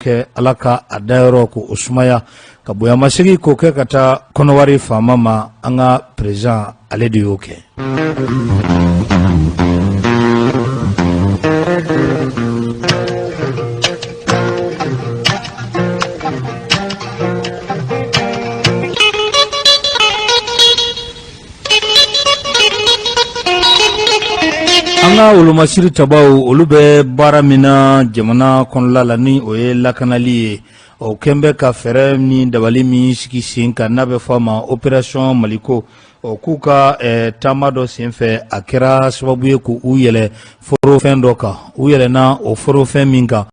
kɛ ala ka a dayɔrɔ ko o sumaya ka bonyamasegi k'o kɛ ka taa kɔnɔwari faama ma an ka président ale de y'o kɛ. Anga ulumasiri tabaw olu bɛ baara min na jamana kɔnɔla la ni o ye lakanali ye o kɛnbɛ ka fɛɛrɛ ni dabali min sigi sen kan n'a bɛ fɔ a ma opération Maliko o k'u ka taama dɔ senfɛ a kɛra sababu ye k'u yɛlɛ forofɛn dɔ kan u yɛlɛna o forofɛn min kan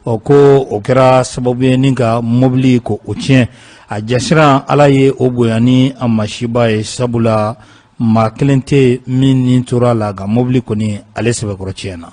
ko o kɛra sababu ye ni ka mobili ko o tiɲɛ a jasira ala ye o bonya ni a masiba ye sabula maa kelen tɛ min ni tora la ka mobili kɔni ale sɛbɛkɔrɔ tiɲɛna.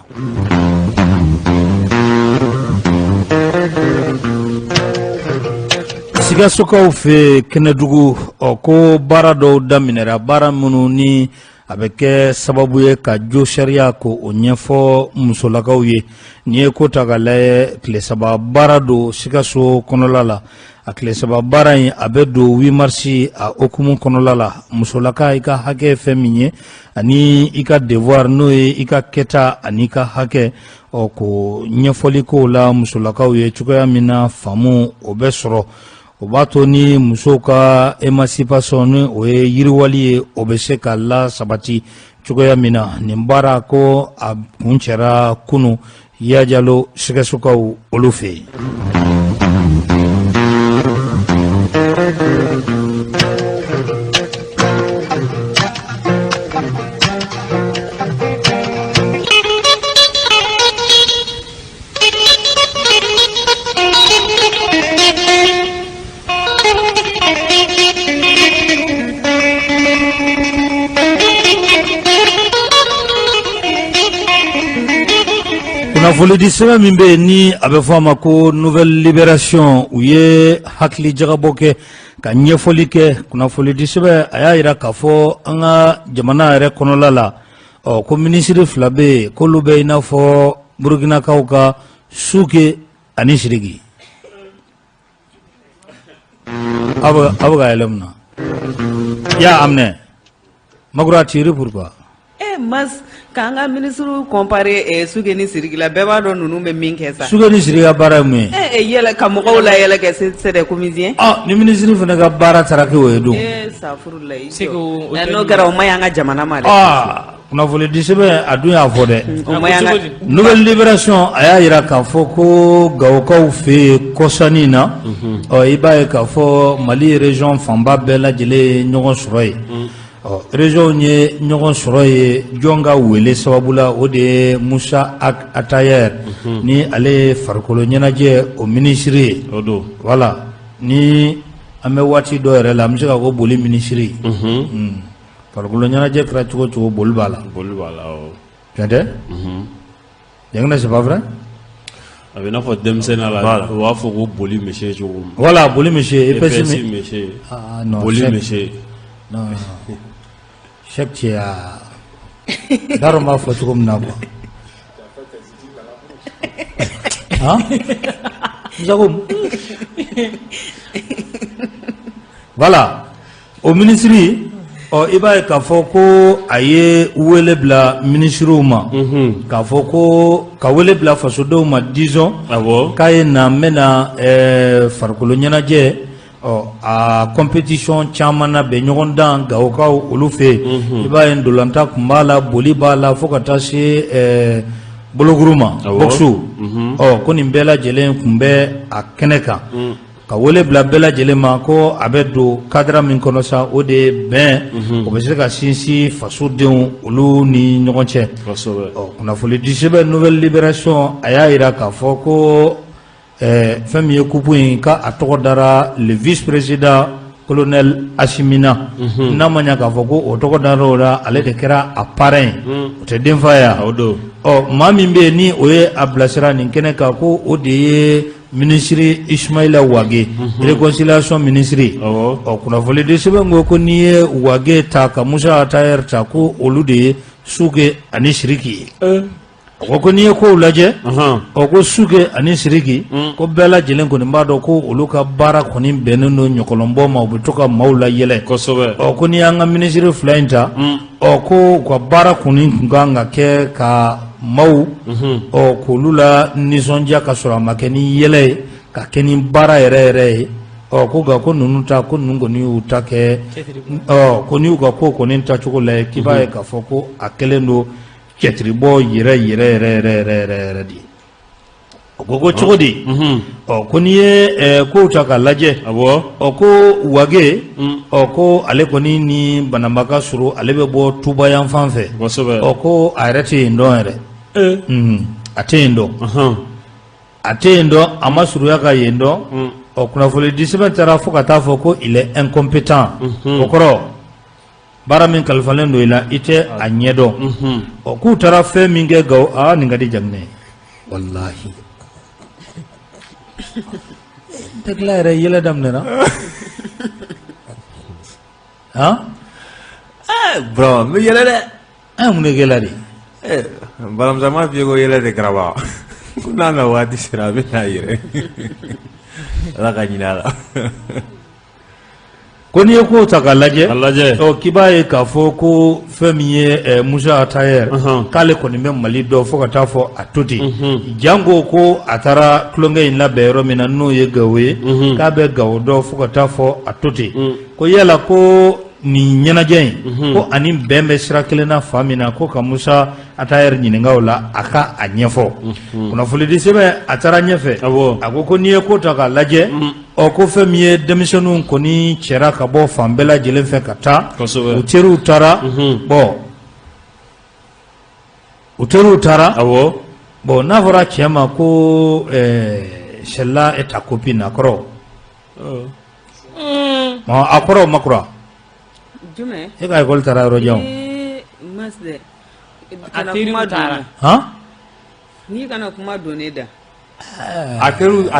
Sigasokaw fɛ Kɛnɛdugu ko baara dɔw daminɛra baara minnu ni a bɛ kɛ sababu ye ka jo sariya ko o ɲɛfɔ musolakaw ye ni ye ko ta ka lajɛ tile saba baara don Sikaso kɔnɔla la a tile saba baara in a bɛ don 8 marsi a okumu kɔnɔla la musolaka i ka hakɛ fɛn min ye ani i ka devoir n'o ye i ka kɛta ani i ka hakɛ ko ɲɛfɔli ko la musolakaw ye cogoya min na faamu o bɛ sɔrɔ o b'a to ni musow ka émancipation ni o ye yiriwali ye o bɛ se ka la sabati cogoya min na nin baara ko a kun cɛra kunu Yajalo Sikasokaw olu fɛ yen. Kunnafoni di sɛbɛn min bɛ ni a bɛ fɔ a ma ko nouvelle libération u ye hakili jagabɔ kɛ ka ɲɛfɔli kɛ kunnafoni di sɛbɛn a y'a jira k'a fɔ an ka jamana yɛrɛ kɔnɔla la ko minisiri fila bɛ yen k'olu bɛ i n'a fɔ Burukinakaw ka Suke ani Siriki a bɛ ka yɛlɛ mun na y'a aminɛ Magura Thierry pourquoi mas kanga ministru comparer Suke ni Siriki la bɛɛ b'a dɔn ninnu bɛ min kɛ sa Suke ni Siriki ka baara ye mun ye yɛlɛ ka mɔgɔw la yɛlɛ kɛ c'est des comédiens ni ministre fana ka baara taara kɛ o ye don safurulayi n'o kɛra o ma y'an ka jamana ma dɛ kunnafoni di sɛbɛn a dun y'a fɔ dɛ nouvelle libération a y'a jira k'a fɔ ko Gawokaw fɛ yen kɔsannin na i b'a ye k'a fɔ Mali région fanba bɛɛ lajɛlen ye ɲɔgɔn sɔrɔ yen région ye ɲɔgɔn sɔrɔ ye jɔn ka wele sababu la o de ye Musa Atayer ni ale ye farikolo ɲɛnajɛ o minisiri ye voilà ni an bɛ waati dɔ yɛrɛ la an bɛ se ka ko boli minisiri farikolo ɲɛnajɛ kɛra cogo cogo boli b'a la tiɲɛ tɛ Yangana c'est pas vrai a bɛ i n'a fɔ denmisɛnninya la u b'a fɔ ko boli monsieur cogo min voilà boli monsieur EPS monsieur boli monsieur non chaque cɛ Daro m'a fɔ cogo min na quoi voilà o ministre i b'a ye k'a fɔ ko a ye wele bila ministrew ma k'a fɔ ko ka wele bila fasodenw ma disons k'a ye na n bɛna farikolo ɲɛnajɛ a compétition caman na bɛn ɲɔgɔn dan Gawokaw olu fɛ yen i b'a ye ndolanta tun b'a la boli b'a la fo ka taa se bolokuru ma boxu ko nin bɛɛ lajɛlen tun bɛ a kɛnɛ kan ka wele bila bɛɛ lajɛlen ma ko a bɛ don cadre min kɔnɔ sa o de ye bɛn o bɛ se ka sinsin fasodenw olu ni ɲɔgɔn cɛ kunnafoni di sɛbɛn nouvelle libération a y'a jira k'a fɔ ko fɛn min ye kupu in ka a tɔgɔ dara le vice-président colonel Asimina n'a ma ɲɛ k'a fɔ ko o tɔgɔ dara o la ale de kɛra a parrain o tɛ denfa ye maa min bɛ yen ni o ye a bilasira nin kɛnɛ kan ko o de ye ministre Ismaila Wage réconciliation ministre kunnafoni di sɛbɛn ko n'i ye Wage ta ka Musa Atayer ta ko olu de ye Suke ani Siriki ye ko ni ko lajɛ o ko suge ani siriki ko bɛɛ lajɛlen kɔni b'a dɔn ko olu ka baara kɔni bɛnnen don ɲɔkɔlɔnbɔ ma u bɛ to ka maaw la yɛlɛ ko ni y'an ka ministre fila in ta ko ka baara kɔni tun kan ka kɛ ka maaw k'olu la nisɔndiya ka sɔrɔ a ma kɛ ni yɛlɛ ye ka kɛ ni baara yɛrɛ ye ko nka ko ninnu ta ko ninnu kɔni y'u ta kɛ ko ni y'u ka ko kɔni ta cogo la k'i b'a ye k'a fɔ ko a kɛlen don cɛtiribɔ yɛrɛ de ko cogo di ko n'i ye kow ta k'a lajɛ ko wage ko ale kɔni ni Bananba Soro ale bɛ bɔ Tuba yan fan fɛ ko a yɛrɛ tɛ yen dɔn yɛrɛ a tɛ yen dɔn a ma surunya ka yen dɔn kunnafoni di sɛbɛn taara fo ka taa fɔ ko il est incompétent o kɔrɔ baara min kalifalen don i la i tɛ a ɲɛdɔn k'u taara fɛn min kɛ Gawo nin ka di Jaginɛ wallahi Tekla yɛrɛ yɛlɛ daminɛna bro n bɛ yɛlɛ dɛ mun de kɛla de balamusa m'a f'i ye ko yɛlɛ de kɛra ko n'a na waati sera a bɛ n'a yɛrɛ Ala ka ɲinɛ a la ko n'i ye kow ta k'a lajɛ k'i b'a ye k'a fɔ ko fɛn min ye Musa Tayer k'ale kɔni bɛ Mali dɔn fo ka taa fɔ a to ten jango ko a taara tulonkɛ in labɛn yɔrɔ min na n'o ye Gawo ye k'a bɛ Gawo dɔn fo ka taa fɔ a to ten ko yala ko nin ɲɛnajɛ in ko ani bɛn bɛ sira kelen na fa min na ko ka Musa Tayer ɲininka o la a ka a ɲɛfɔ kunnafoni di sɛbɛn a taara ɲɛfɛ a ko n'i ye ko ta k'a lajɛ ko fɛn min ye denmisɛnninw kɔni cɛra ka bɔ fan bɛɛ lajɛlen fɛ ka taa u teriw taara n'a fɔra cɛ ma ko celle-là est ta copine a kɔrɔ a kɔrɔ o ma kura e ka école taara yɔrɔ jan n'i kana kuma don ne da a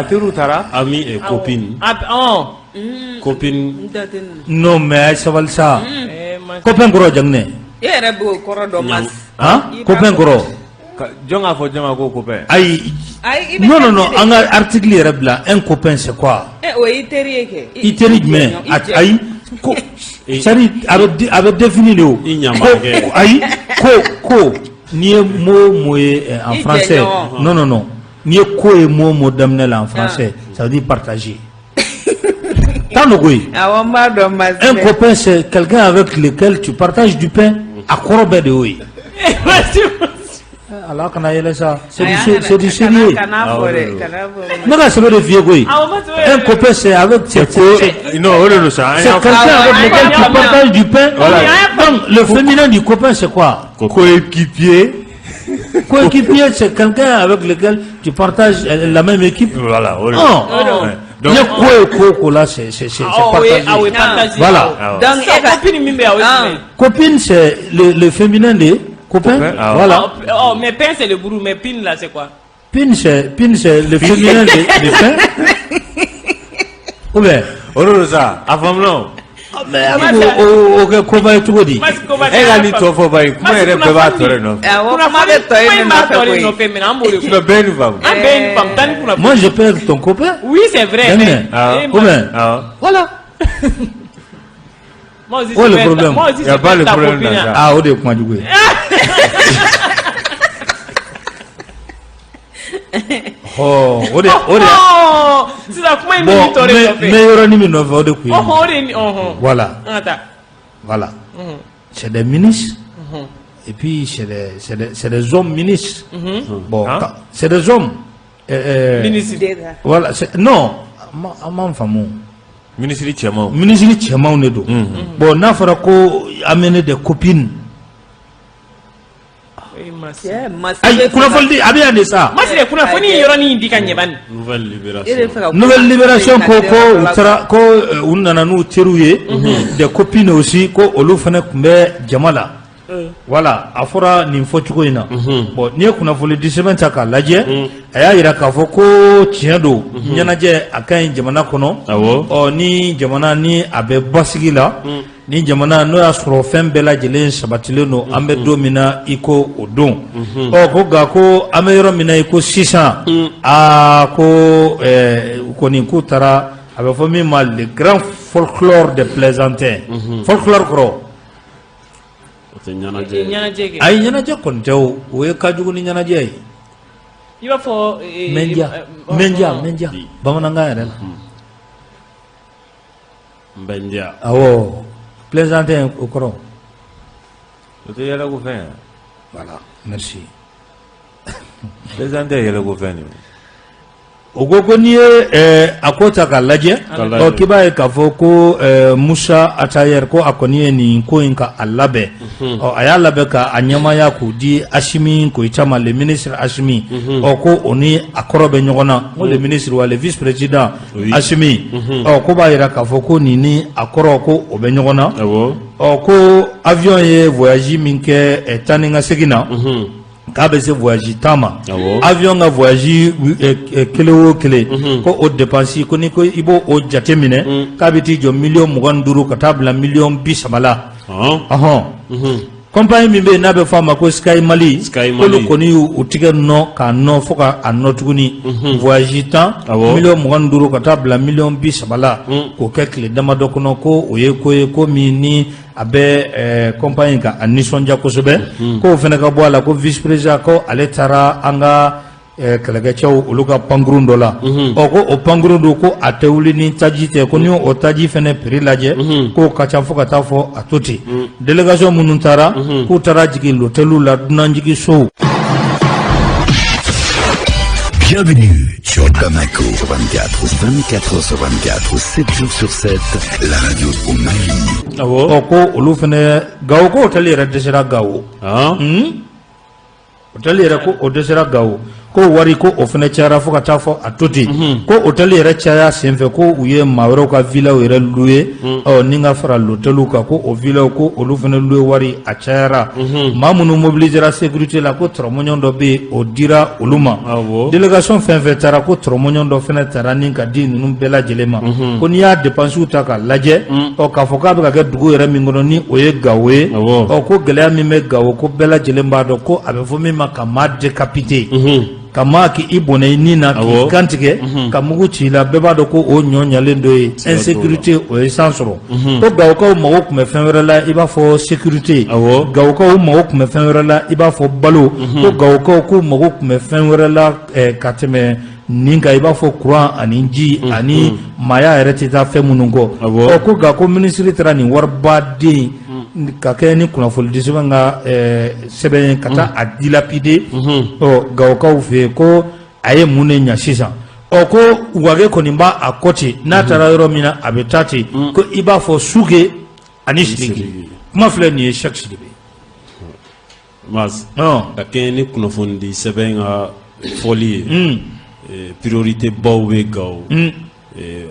teriw taara ami et copine copine non mais sabali sa copain kɔrɔ Jaginɛ e yɛrɛ b'o kɔrɔ dɔn mas copain kɔrɔ jɔn k'a fɔ jɔn ma ko copain ayi non an ka article yɛrɛ bila un copain c'est quoi o ye i teri ye kɛ i teri jumɛn ayi ko c'est-à-dire a bɛ définir de o ayi ko n'i ye mot ye en français non n'i ye ko ye mot daminɛ la en français ça veut dire partager t'as nogo ye un copain c'est quelqu'un avec lequel tu partages du pain a kɔrɔ bɛɛ de y'o ye ala kana yɛlɛ sa c'est du sérieux ne ka sɛbɛn de f'i ye koyi un copain c'est avec c'est quelqu'un avec lequel tu partages du pain donc le féminin du copain c'est quoi coéquipier c'est quelqu'un avec lequel tu partages la même équipe voilà donc ko là c'est partagé voilà copine c'est le féminin de copain voilà mais pain c'est le bourreau mais pin là c'est quoi pin c'est le féminin de pain ou bien ça a faamu non mais o kɛ koba ye cogo di e ka nin tɔ fɔ bari kuma yɛrɛ bɛɛ b'a tɔ de nɔfɛ kuma bɛ tɔ ye nɔfɛ mais an b'o de fɔ bɛɛ ni faamu moi je perds ton copain oui c'est vrai ou bien voilà moi aussi le problème il y a pas le problème dans ça o de ye kuma jugu ye o de sisan kuma in bɛ nin tɔ de nɔfɛ mais yɔrɔnin min nɔfɛ o de kun ye voilà voilà c'est des ministres et puis c'est des hommes ministres bon c'est des hommes ministres voilà non an m'an faamu ministre cɛmanw de don bon n'a fɔra ko amener des copines ayi kunnafoni a bɛ yan de sa masire kunnafoni ye yɔrɔnin di ka ɲɛ bani nouvelle libération ko u nana n'u teriw ye des copines aussi ko olu fana tun bɛ jama la voilà a fɔra nin fɔcogo in na bon n'i ye kunnafoni di sɛbɛn ta k'a lajɛ a y'a yira k'a fɔ ko tiɲɛ don ɲɛnajɛ a ka ɲi jamana kɔnɔ ni jamana ni a bɛ basigi la ni jamana no y'a sɔrɔ fɛn bɛɛ lajɛlen sabatilen don an bɛ don min na i ko o don ko nka ko an bɛ yɔrɔ min na i ko sisan ko kɔni k'u taara a bɛ fɔ min ma le grand folklore des plaisantins folklore kɔrɔ ayi ɲɛnajɛ kɔni tɛ o ye ka jugu ni ɲɛnajɛ ye i b'a fɔ mɛndiya bamanankan yɛrɛ la Mbendia. awɔ plaisantin o kɔrɔ o tɛ yɛlɛko fɛn ye voilà merci plaisantin ye yɛlɛko fɛn de ye o ko n'i ye a ko ta k'a lajɛ k'i b'a ye k'a fɔ ko Musa Atayer ko a kɔni ye nin ko in ka a labɛn a y'a labɛn ka a ɲɛmaya k'o di Asimi Koyita ma le ministre Asimi ko o ni a kɔrɔ bɛ ɲɔgɔn na ko le ministre wa le vice président Asimi ko b'a yira k'a fɔ ko nin ni a kɔrɔ ko o bɛ ɲɔgɔn na ko avion ye voyage min kɛ taa ni ka segin na k'a bɛ se voyage 10 ma avion ka voyage kelen o kelen ko o dépense ko ni ko i b'o o jate minɛ k'a bɛ t'i jɔ 25,000 ka taa bila 30,000 la compagnie min bɛ yen n'a bɛ fɔ a ma ko Sky Mali k'olu kɔni y'u tigɛ nɔ k'a nɔ fo ka a nɔ tuguni voyage 10 25,000 ka taa bila 30,000 la k'o kɛ tile damadɔ kɔnɔ ko o ye ko ye ko min ni a bɛ compagnie ka a nisɔndiya kosɛbɛ ko o fana ka bɔ a la ko vice président ko ale taara an ka kɛlɛkɛcɛw olu ka pankurun dɔ la ko o pankurun don ko a tɛ wuli ni taji tɛ ko ni o taji fana prix lajɛ k'o ka ca fo ka taa fɔ a to ten délégation minnu taara k'u taara jigin l'hôteliw la dunanjigisow. Bienvenue sur Bamako 24 7 jours sur 7, la radio au Mali. ko olu fana Gawo ko hôtel yɛrɛ dɛsɛra Gawo hôtel yɛrɛ ko o dɛsɛra Gawo ko wari ko o fana cayara fo ka taa fɔ a to ten ko hôtel yɛrɛ caya senfɛ ko u ye maa wɛrɛw ka villaw yɛrɛ louer ni ka fara l'hôteliw kan ko o villaw ko olu fana louer wari a cayara maa minnu mobilisera sécurité la ko tɔrɔmɔɲɔn dɔ bɛ yen o dira olu ma délégation fɛn fɛn taara ko tɔrɔmɔɲɔn dɔ fana taara ni ka di ninnu bɛɛ lajɛlen ma ko n'i y'a dépenses ta k'a lajɛ k'a fɔ k'a bɛ ka kɛ dugu yɛrɛ min kɔnɔ ni o ye Gawo ye ko gɛlɛya min bɛ Gawo ko bɛɛ lajɛlen b'a dɔn ko a bɛ fɔ min ma ka maa décapité ka maa k'i bɔnɛ i ni na k'i kantigɛ ka mugu ci i la bɛɛ b'a dɔn ko o ɲɔ ɲalen dɔ ye insécurité o ye san sɔrɔ ko Gawokaw mago tun bɛ fɛn wɛrɛ la i b'a fɔ sécurité Gawokaw mago tun bɛ fɛn wɛrɛ la i b'a fɔ balo ko Gawokaw k'u mago tun bɛ fɛn wɛrɛ la ka tɛmɛ nin kan i b'a fɔ courant ani ji ani maaya yɛrɛ tɛ taa fɛn minnu kɔ ko nka ko ministre taara nin waribaden ka kɛ ni kunnafoni di sɛbɛn ka sɛbɛn ka taa a dilapider Gawokaw fɛ yen ko a ye mun de ɲɛ sisan ko Uwage kɔni b'a a kɔ ten n'a taara yɔrɔ min na a bɛ taa ten ko i b'a fɔ Suge ani Sidiki kuma filɛ nin ye Cheikh Sidibe Mas ka kɛ ni kunnafoni di sɛbɛn ka fɔli ye priorité baw bɛ Gawo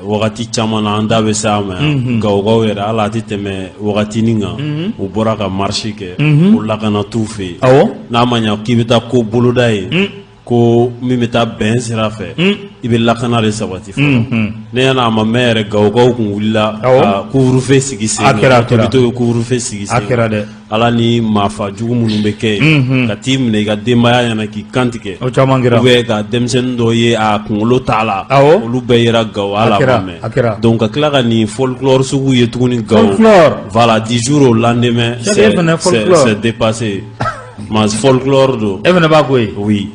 wagati caman na an da bɛ se a ma Gawokaw yɛrɛ hali a tɛ tɛmɛ wagatinin kan u bɔra ka marche kɛ ko lakana t'u fɛ yen n'a ma ɲɛ k'i bɛ taa ko boloda ye ko min bɛ taa bɛn sira fɛ i bɛ lakana de sabati fɔlɔ ne ɲɛna a ma mɛn yɛrɛ Gawokaw kun wulila ka couvre-feu sigi sen kan to bɛ to couvre-feu sigi sen kan ala ni maafa jugu minnu bɛ kɛ yen ka t'i minɛ i ka denbaya ɲɛna k'i kantigɛ ka denmisɛnnin dɔ ye a kunkolo t'a la olu bɛɛ yera Gawo hali a ma mɛn donc ka tila ka nin folklore sugu ye tuguni Gawo voilà 10 jours au lendemain c'est dépassé mas folklore do e fana b'a ko ye oui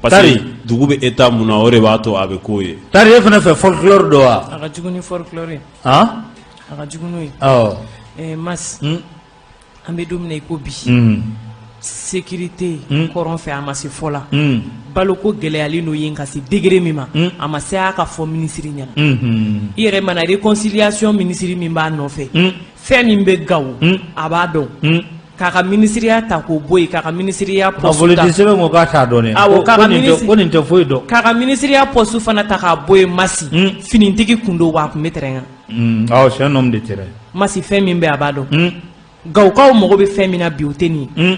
parce que dugu bɛ état mun na o de b'a to a bɛ k'o ye Tari e fana fɛ folklore do wa a ka jugu ni folklore a ka jugu n'o ye mas an bɛ don min na i ko bi sécurité kɔrɔn fɛ a ma se fɔ la baloko gɛlɛyalen n'o ye ka se degré min ma a ma se a ka fɔ ministre ɲɛna i yɛrɛ mana réconciliation ministre min b'a nɔfɛ fɛn min bɛ Gawo a b'a dɔn k'a ka ministériya ta k'o bɔ yen k'a ka ministériya poste ta sɛbɛn ko k'a t'a dɔn dɛ ko nin tɛ foyi dɔn k'a ka ministériya poste fana ta k'a bɔ yen Masi finitigi kun don wa a kun bɛ terrain kan c'est un homme de terrain Masi fɛn min bɛ a b'a dɔn Gawokaw mago bɛ fɛn min na bi o tɛ nin ye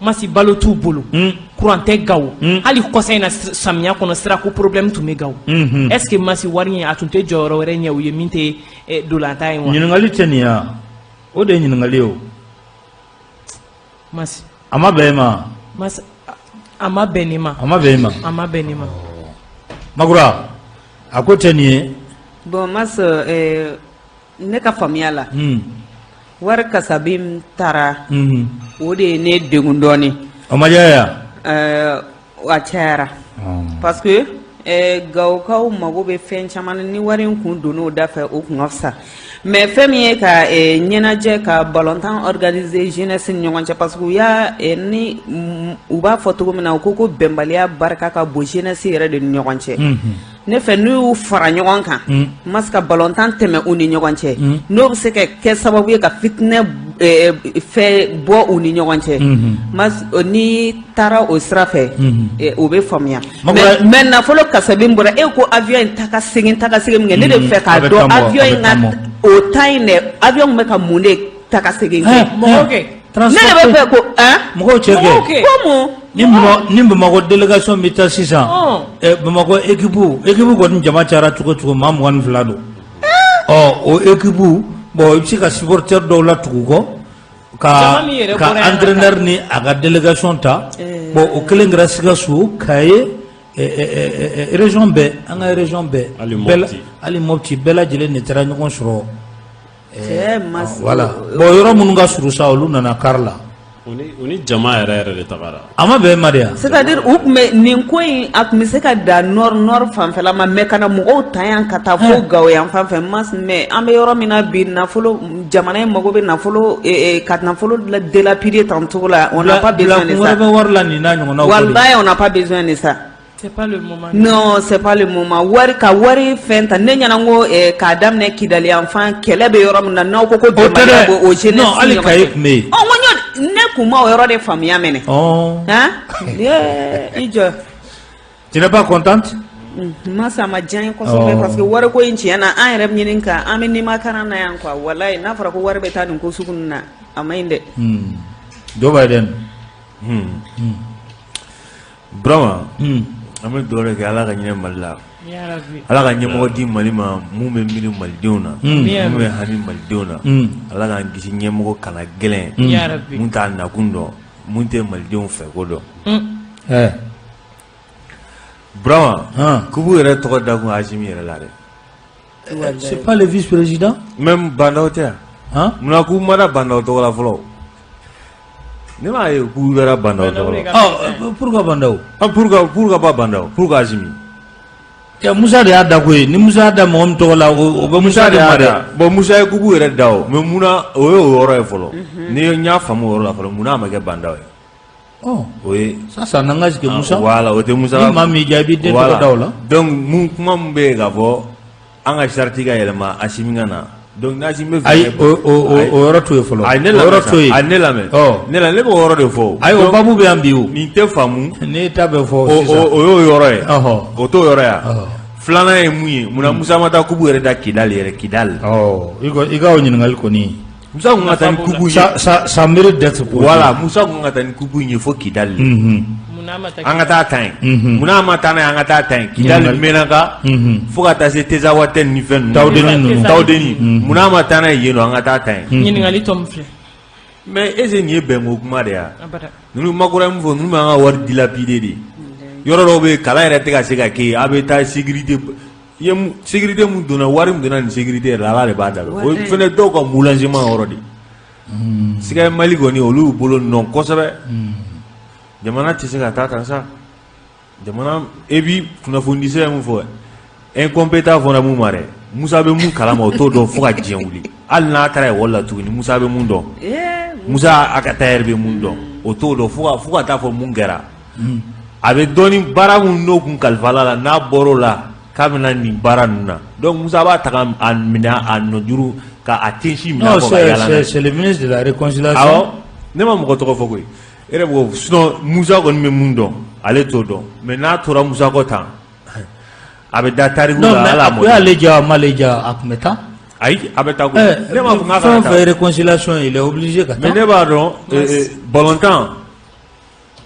masi balo t'u bolo courant tɛ Gawo hali kɔsa in na samiya kɔnɔ sira ko problème tun bɛ Gawo est-ce que masi wari in a tun tɛ jɔyɔrɔ wɛrɛ ɲɛ u ye min tɛ dolanta ye wa ɲininkali tɛ nin ya o de ye ɲininkali ye o masi a ma bɛn ma masi a ma bɛn nin ma a ma bɛn ma a ma bɛn nin ma Magura a ko tɛ nin ye bon mas ne ka faamuya la wari kasabi min taara o de ye ne degun dɔɔni o ma diya ya a cayara parce que Gawokaw mago bɛ fɛn caman ni wari in kun donn'o da fɛ o kun ka fisa mais fɛn min ye ka ɲɛnajɛ ka ballontan organiser jeunesse ni ɲɔgɔn cɛ parce que u y'a ni u b'a fɔ cogo min na u ko bɛnbaliya barika ka bon jeunesse yɛrɛ de ni ɲɔgɔn cɛ ne fɛ n'u y'u fara ɲɔgɔn kan ma se ka ballontan tɛmɛ u ni ɲɔgɔn cɛ n'o bɛ se ka kɛ sababu ye ka fitinɛ fɛ bɔ u ni ɲɔgɔn cɛ ni taara o sira fɛ o bɛ faamuya mais nafolo kasabi bɔra e ko avion in ta ka segin min kɛ ne de fɛ k'a dɔn avion in ka o ta in dɛ avion bɛ ka mun de ta ka segin kɛ mɔgɔw kɛ ne de bɛ fɛ ko mɔgɔw cɛ kɛ komu ni Bamakɔ délégation bɛ taa sisan Bamakɔ équipe kɔni jama cayara cogo maa 22 don o équipe bon i bɛ se ka supporter dɔw la tugu kɔ ka entraîneur ni a ka délégation ta bon o kelen kɛra Sikaso Kaye région bɛɛ an ka région bɛɛ hali Mopti bɛɛ lajɛlen de taara ɲɔgɔn sɔrɔ voilà bon yɔrɔ minnu ka surun sa olu nana kari la Oni jama yɛrɛ de tagara a ma bɛn ma de ya c'est-à-dire u tun bɛ nin ko in a tun bɛ se ka da nord fanfɛla ma mais kana mɔgɔw ta yan ka taa fo Gawo yan fan fɛ mais an bɛ yɔrɔ min na bi nafolo jamana in mago bɛ nafolo ka nafolo délapider tan cogo la on n'a pas besoin de ça wallahi on n'a pas besoin de ça c'est pas le moment non c'est pas le moment wari fɛn ta ne ɲɛna ko k'a daminɛ Kidali yan fan kɛlɛ bɛ yɔrɔ min na n'aw ko bɛnbaliya b'o jeunesse non hali Kaye tun bɛ yen ne kun ma o yɔrɔ de faamuya mɛnɛ i jɔ tu n'es pas contente masa a ma diya n ye kosɛbɛ parce que wari ko in tiɲɛ na an yɛrɛ ɲini ka an bɛ nimakaran na yan quoi wallahi n'a fɔra ko wari bɛ taa nin ko sugu ninnu na a ma ɲi dɛ Joe Biden Burama an bɛ dugawu de kɛ Ala ka ɲinɛ Mali la Ala ka ɲɛmɔgɔ di Mali ma mun bɛ miiri malidenw na mun bɛ hami malidenw na Ala k'an kisi ɲɛmɔgɔ kana gɛlɛn mun t'a nakun dɔn mun tɛ malidenw fɛ ko dɔn Burama kubu yɛrɛ tɔgɔ da kun Asimi yɛrɛ la dɛ c'est pas le vice-président même Bandaw tɛ yan munna k'u ma da Bandaw tɔgɔ la fɔlɔ ne m'a ye k'u kɛra Bandaw tɔgɔ la pourquoi Bandaw pourquoi pas Bandaw pourquoi Asimi Musa de y'a da koyi ni Musa y'a da mɔgɔ min tɔgɔ la o bɛ Musa de ma dɛ bon Musa ye kubu yɛrɛ da o mais munna o ye o yɔrɔ ye fɔlɔ ni n y'a faamu o yɔrɔ la fɔlɔ munna a ma kɛ Bandaw ye o ye sisan n'an ka sigi Musa voilà o tɛ Musa ni maa min y'i diya i b'i den tɔgɔ da o la donc mun kuma min bɛ yen k'a fɔ an ka charte ka yɛlɛma Asimi ka na donc n'Asimi bɛ fɛ ayi o yɔrɔ to ye fɔlɔ ayi ne lamɛn ne lamɛn ne b'o yɔrɔ de fɔ ayi o babu bɛ yan bi o nin tɛ faamu ne ta bɛ fɔ sisan o y'o yɔrɔ ye o t'o yɔrɔ yan filanan ye mun ye munna Musa ma taa kubu yɛrɛ da Kidali yɛrɛ Kidali i ka o ɲininkali kɔni Musa kun ka taa ni kubu ye ça mérite d'être posé voilà Musa kun ka taa ni kubu ye fo Kidali an ka taa ta yen munna an ma taa n'a ye an ka taa ta yen Kidali mɛnna kan fo ka taa se Tesawa ni fɛn ninnu Tawudeni munna an ma taa n'a ye yen nɔ an ka taa ta yen ɲininkali tɔ min filɛ mais est-ce que nin ye bɛnko kuma de ya ninnu makɔrɔ min fɔ ninnu b'an ka wari dilapider de yɔrɔ dɔw bɛ yen kalan yɛrɛ tɛ ka se ka kɛ yen a bɛ taa sécurité mun donna wari mun donna nin sécurité yɛrɛ la Ala de b'a dabila o fana dɔw ka moulangement yɔrɔ de Sika Mali kɔni olu bolo nɔ kosɛbɛ jamana tɛ se ka taa tan sa jamana et puis kunnafoni sɛbɛn mun fɔ incompétent fɔra mun ma dɛ Musa bɛ mun kalama o t'o dɔn fo ka diɲɛ wuli hali n'a taara ekɔli la tuguni Musa bɛ mun dɔn Musa a ka tailleur bɛ mun dɔn o t'o dɔn fo ka taa fɔ mun kɛra a bɛ dɔɔni baara mun n'o kun kalifala la n'a bɔr'o la k'a bɛna nin baara ninnu na donc Musa b'a ta ka a minɛ a nɔjuru k'a tensi minɛ fɔ ka yala n'a ye. c'est le ministre de la réconciliation. awɔ ne ma mɔgɔ tɔgɔ fɔ koyi e yɛrɛ b'o sinon Musa kɔni bɛ mun dɔn ale t'o dɔn mais n'a tora Musa kɔ tan a bɛ da tariku la ala non mais a y'ale ja a m'ale ja a tun bɛ taa. ayi a bɛ taa koyi ne m'a fɔ k'a ka taa fɛn o fɛn réconciliation il est obligé ka taa. mais ne b'a dɔn ballontan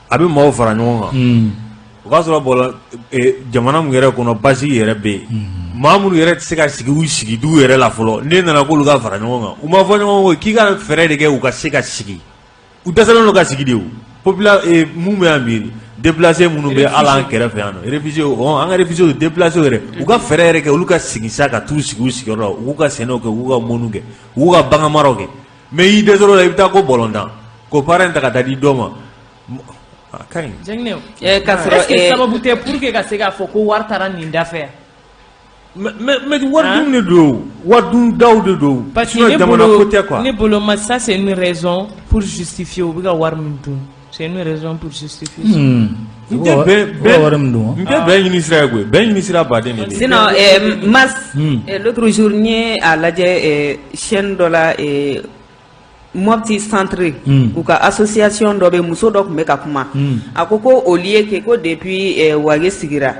a bɛ maaw fara ɲɔgɔn kan o b'a sɔrɔ bɔlɔ jamana mun yɛrɛ kɔnɔ basigi yɛrɛ bɛ yen maa minnu yɛrɛ tɛ se ka sigi u sigidugu yɛrɛ la fɔlɔ ne nana k'olu ka fara ɲɔgɔn kan u ma fɔ ɲɔgɔn ko k'i ka fɛɛrɛ de kɛ u ka se ka sigi u dɛsɛlen don ka sigi de o mun bɛ yan bi déplacé minnu bɛ ala an kɛrɛfɛ yan nɔ réfugié an ka réfugié déplacé yɛrɛ u ka fɛɛrɛ yɛrɛ kɛ olu ka sigi sa ka t'u sigi u sigiyɔrɔ la u k'u ka sɛnɛw kɛ u k'u ka mɔniw kɛ u k'u ka bagan maraw kɛ mais i dɛsɛr'o la i bɛ taa ko bɔlɔntan ko parrain ta ka taa di dɔ ma a ka ɲi. Jɛnginɛ est-ce que sababu tɛ pour que ka se k'a fɔ ko wari taara nin da fɛ mais wari dun de don wari dun daw de don parce que ne bolo ma ça c'est une raison pour justifier u bɛ ka wari min dun. C'est une raison pour justifier. Sinon, Mas, l'autre jour, à la chaîne de la Mopti Centre, ou association de Mousso Dok Mekakuma, à Koko au lieu que depuis Wage Sigira.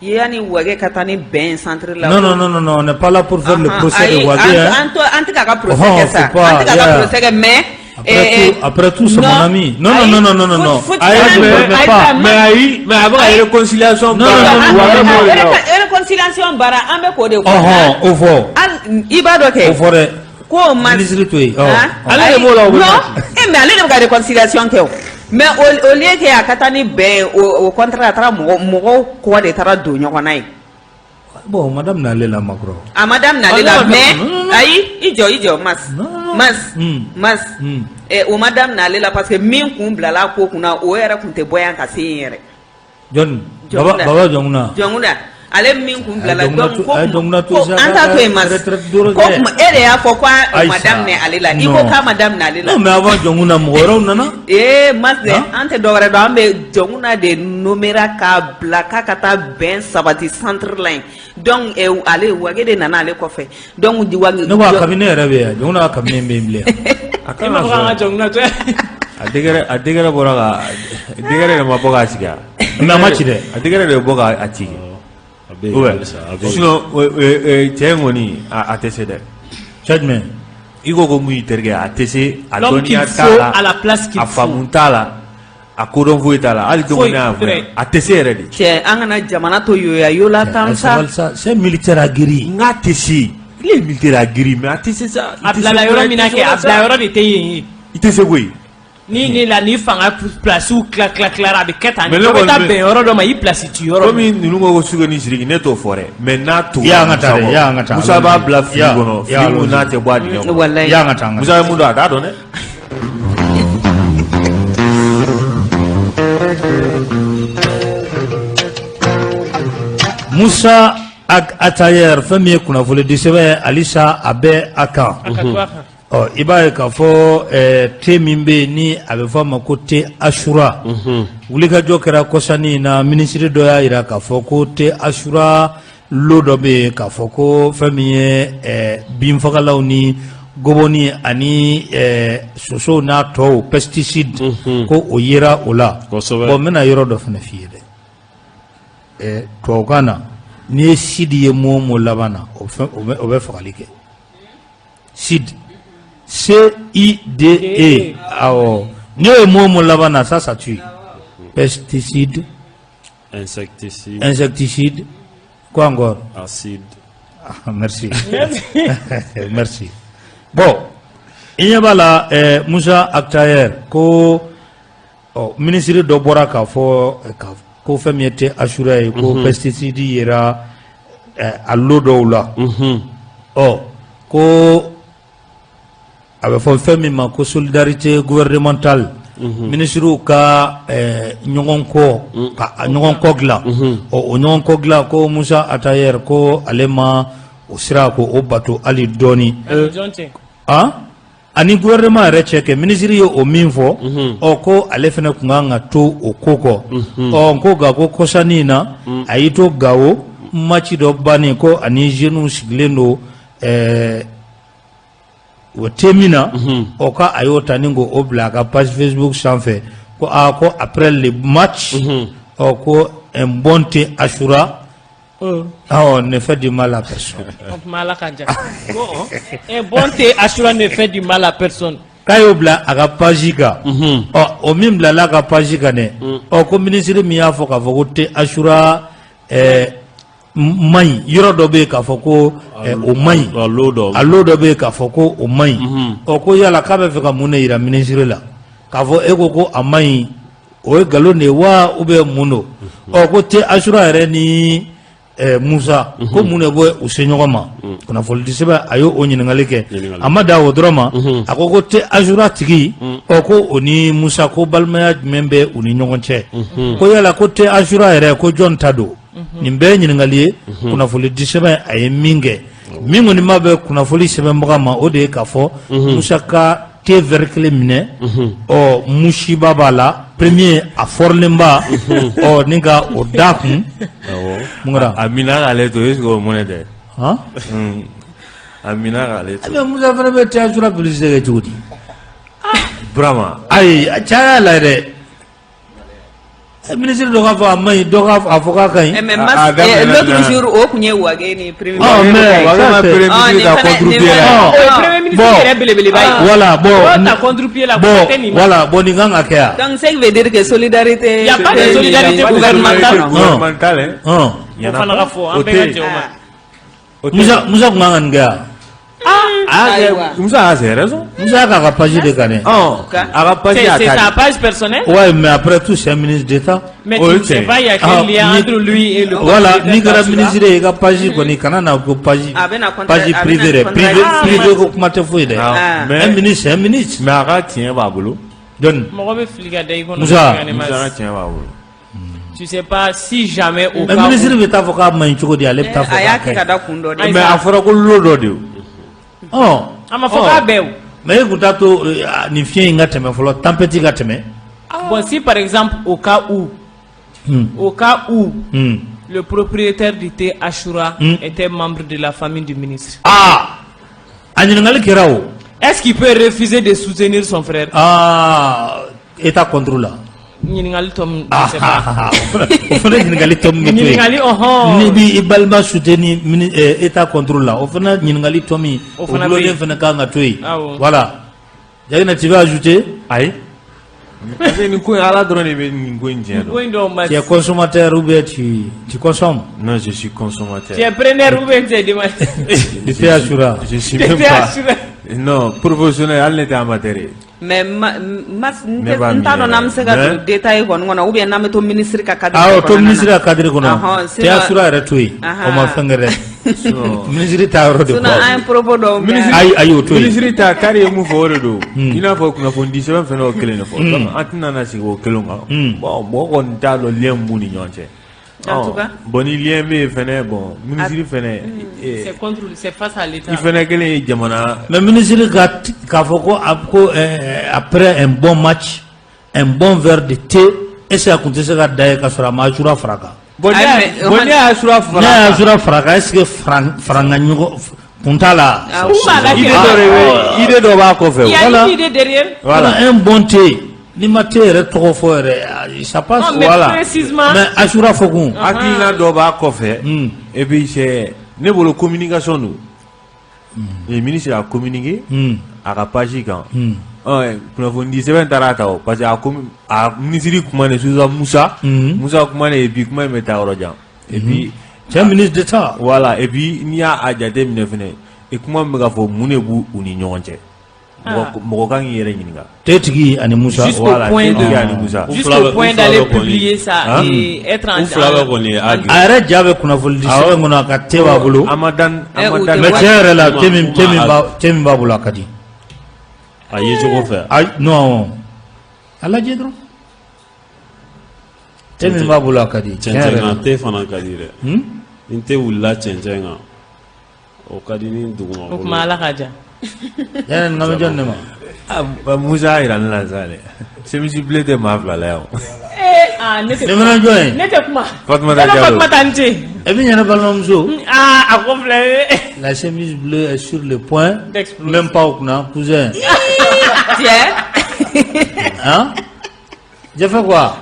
Yani Wage Katani Ben Centre là. Non, on n'est pas là pour faire le procès de Wage. En tout cas, procès ça. En tout cas, procès, mais. Après tout, c'est mon ami. Non. Mais avant la réconciliation, réconciliation, bara, ambe kode. Au fond. Ibadoke. Au forêt. Quoi, man? Allez, non. Mais allez, la réconciliation, mais au lieu que à Katani ben au contraire, à Mogo, quoi de Tara Dounyonai. Bon, madame n'allait la macro. Ah, madame n'allait la mais aïe, ijo, mas. Et au madame n'allait la parce que min kumbla la ko kuna o era kunte boyan ka seyere. John, baba jonguna. Ale min kumbla la donc ko anta to e mas. Ko ere ya fo kwa madame ne allait la. Iko ka madame n'allait la. Non, mais avant jonguna moro nana. Mas de ante dogre do ambe jonguna de numera ka blaka kata ben sabati centre line. Donc ale wage de nana ale ko fe. Donc di wage. No ba kabine rebe jonguna kabine mbemble. Akama ga jonguna to. Adegere boraga adegere ma boga siga. Na machi de. Adegere de boga ati. Sinon tiengoni atese de. Judgment. Igo go mu terge atese adonia tala à la place qu'il faut. Afamuntala akodon voitala ali domina atese redi. Che angana jamana to yola tamsa. C'est militaire aguerri. Ngatesi. Il est militaire aguerri mais atese ça. Abla yoro minake abla yoro de teye. Itese goi. Ni la ni fanga place ou clac avec keta ni ko ta ben yoro do ma yi place tu yoro comme ni ngo suga ni sirigi neto fore mais na to ya ngata musa ba bla frigo frigo na te boadi no wallahi ya ngata musa mu da do ne Musa Atayer famille kuna vole disebe Alisa abe aka iba ye k'a fɔ te min bɛ yen ni a bɛ fɔ a ma ko te Ashura wulikajɔ kɛra kɔsani na minisiri dɔ y'a jira k'a fɔ ko te Ashura lo dɔ bɛ yen k'a fɔ ko fɛn min ye binfagalaw ni gɔbɔni ani sosow n'a tɔw pesticide ko o yera o la bon n bɛna yɔrɔ dɔ fana f'i ye dɛ tubabukan na n'i ye sidi ye mo laban na o bɛ fagali kɛ sidi CIDE. Ni o mo labana ça tue. Pesticide, insecticide, quoi encore? Acide. Merci. Merci. Bon, il y a là Moussa Aktayer ko ministre do bora ka fo ko famiete assura ko pesticide yera a lodo la. Ko a bɛ fɔ fɛn min ma ko solidarité gouvernementale ministre ka ɲɔgɔn kɔ dilan o ɲɔgɔn kɔ dilan ko Musa Atayer ko ale ma o sira ko o bato hali dɔɔni ani gouvernement yɛrɛ cɛ kɛ ministre ye o min fɔ ko ale fana tun kan ka to o ko kɔ ko nka ko kɔsani in na a y'i to Gawo match dɔ bannen ko ani jeunes sigilen don o temina o ka ayo tani ngo o bla ka page Facebook sanfɛ ko ko après le match ko un bon thé Ashura ne fait du mal à personne. Un bon thé Ashura ne fait du mal à personne. kayo bla aga page ka o min bla la ka page ka ne o ko ministre mi ya fo ka fo ko te Ashura mai yoro do be ka fo ko o mai allo do be ka fo ko o mai o ko yala ka be fe ka mun ira ministre la ka fo e ko amai o galo ne wa ube muno o ko te Ashura re ni Musa ko mun bo o senyoma kuna fo diseba ayo o nyingali ke amada o drama akoko te Ashura tigi o ko oni Musa ko balmaya membe oni nyongonche ko yala ko te Ashura re ko John Tado nimbe nyingali kuna fo diseba aye minge mingo ni mabe kuna fo diseba mbama o de ka fo Musa ka te verkle mine o mushiba bala premier a forlemba o ninga o dakun mungara amina ale to esko monede ha amina ale to musa fana be te Ashura police de jodi brama ay cha la de ministre do ka fa mai do ka avocat kan mais l'autre jour au kunye wage ni premier voilà bon ni nganga kya donc ça veut dire que solidarité il y a pas de solidarité gouvernementale il y en a Musa nganga nga Musa a ses raisons. Musa a page de Gane. C'est sa page personnelle. Ouais, mais après tout, c'est un ministre d'État. Mais tu ne sais pas, il y a quel lien entre lui et le. Voilà, ni que la ministre de page, ni canana page privée, privé comment te fouille. Un ministre, un ministre. Mais arrête, tiens, babolo. Donne. Musa tiens, babolo. Tu sais pas si jamais au cas. Le ministre de l'avocat m'a dit qu'il allait pas faire. Mais à faire que l'eau d'eau. Oh, ama foka bew mais écoute ni fien ngateme folo tempête ngateme bon si par exemple au cas où le propriétaire du thé Ashura était membre de la famille du ministre anyi kirao est-ce qu'il peut refuser de soutenir son frère état contrôle ñingali tom c'est pas ofana ñingali tom ñingali ni bi ibalma soutenir état contrôle là ofana ñingali tomi ofana lo fana ka nga toy voilà jagina tu vas ajouter aïe parce que nous quoi ala drone be ni ko njendo tu es consommateur ou bien tu consommes? Non, je suis consommateur. Tu es preneur ou bien tu es dimanche? Tu es Ashura. Je suis même pas non professionnel al n'était amateur. Mais nta do nam se ka détail ko ngona ou bien nam to ministre ka cadre to ministre ka cadre ko no te Ashura retui o ma fengere ministre ta ro de ko un propos do ay o to ministre ta kare mu fo do ina fo kuna fo ndise ban feno kele no fo atina na si ko kelo nga bon mo ko nta lo lien mu ni nyonche en tout cas boni lien me fene bon ministre fene c'est contre c'est face à l'état il fene kele jamana mais ministre ka fo ko après un bon match un bon verre de thé et ça compte se ka daye ka sura ma Ashura fraka boni Ashura fraka est-ce que franga nyugo puntala idée do ba ko fe voilà idée derrière voilà un bon thé ni matière trop fort ça passe voilà mais Ashura fogun akina do ba ko fe et puis c'est ne bolo communication nous le ministre a communiqué à la page quand pour vous dire c'est bien tarata parce que a ministre kuma ne Suza Musa kuma ne et puis kuma meta orojan et puis c'est un ministre d'État voilà et puis il y a ajate minefene et kuma me ga fo munebu uni nyonche mo kan yere nyinga tetigi ani Musa voilà jusqu'au point d'aller publier ça et être en ara jabe kuna fo disaba ngona ka tewa bulu amadan metere la temi ba bulu akadi aye je ko faire ay non ala jedro temi ba bulu akadi chenjenga te fana kadire inte wulla chenjenga o kadini duguma o kuma ala kaja yana ngam jonne ma Musa ira na zale c'est mi blé de ma fla là nete mana joy nete kuma Fatma tante e bi nyana balmamzo a ko flé la chemise bleue est sur le point même pas au cousin tiens hein j'ai fait quoi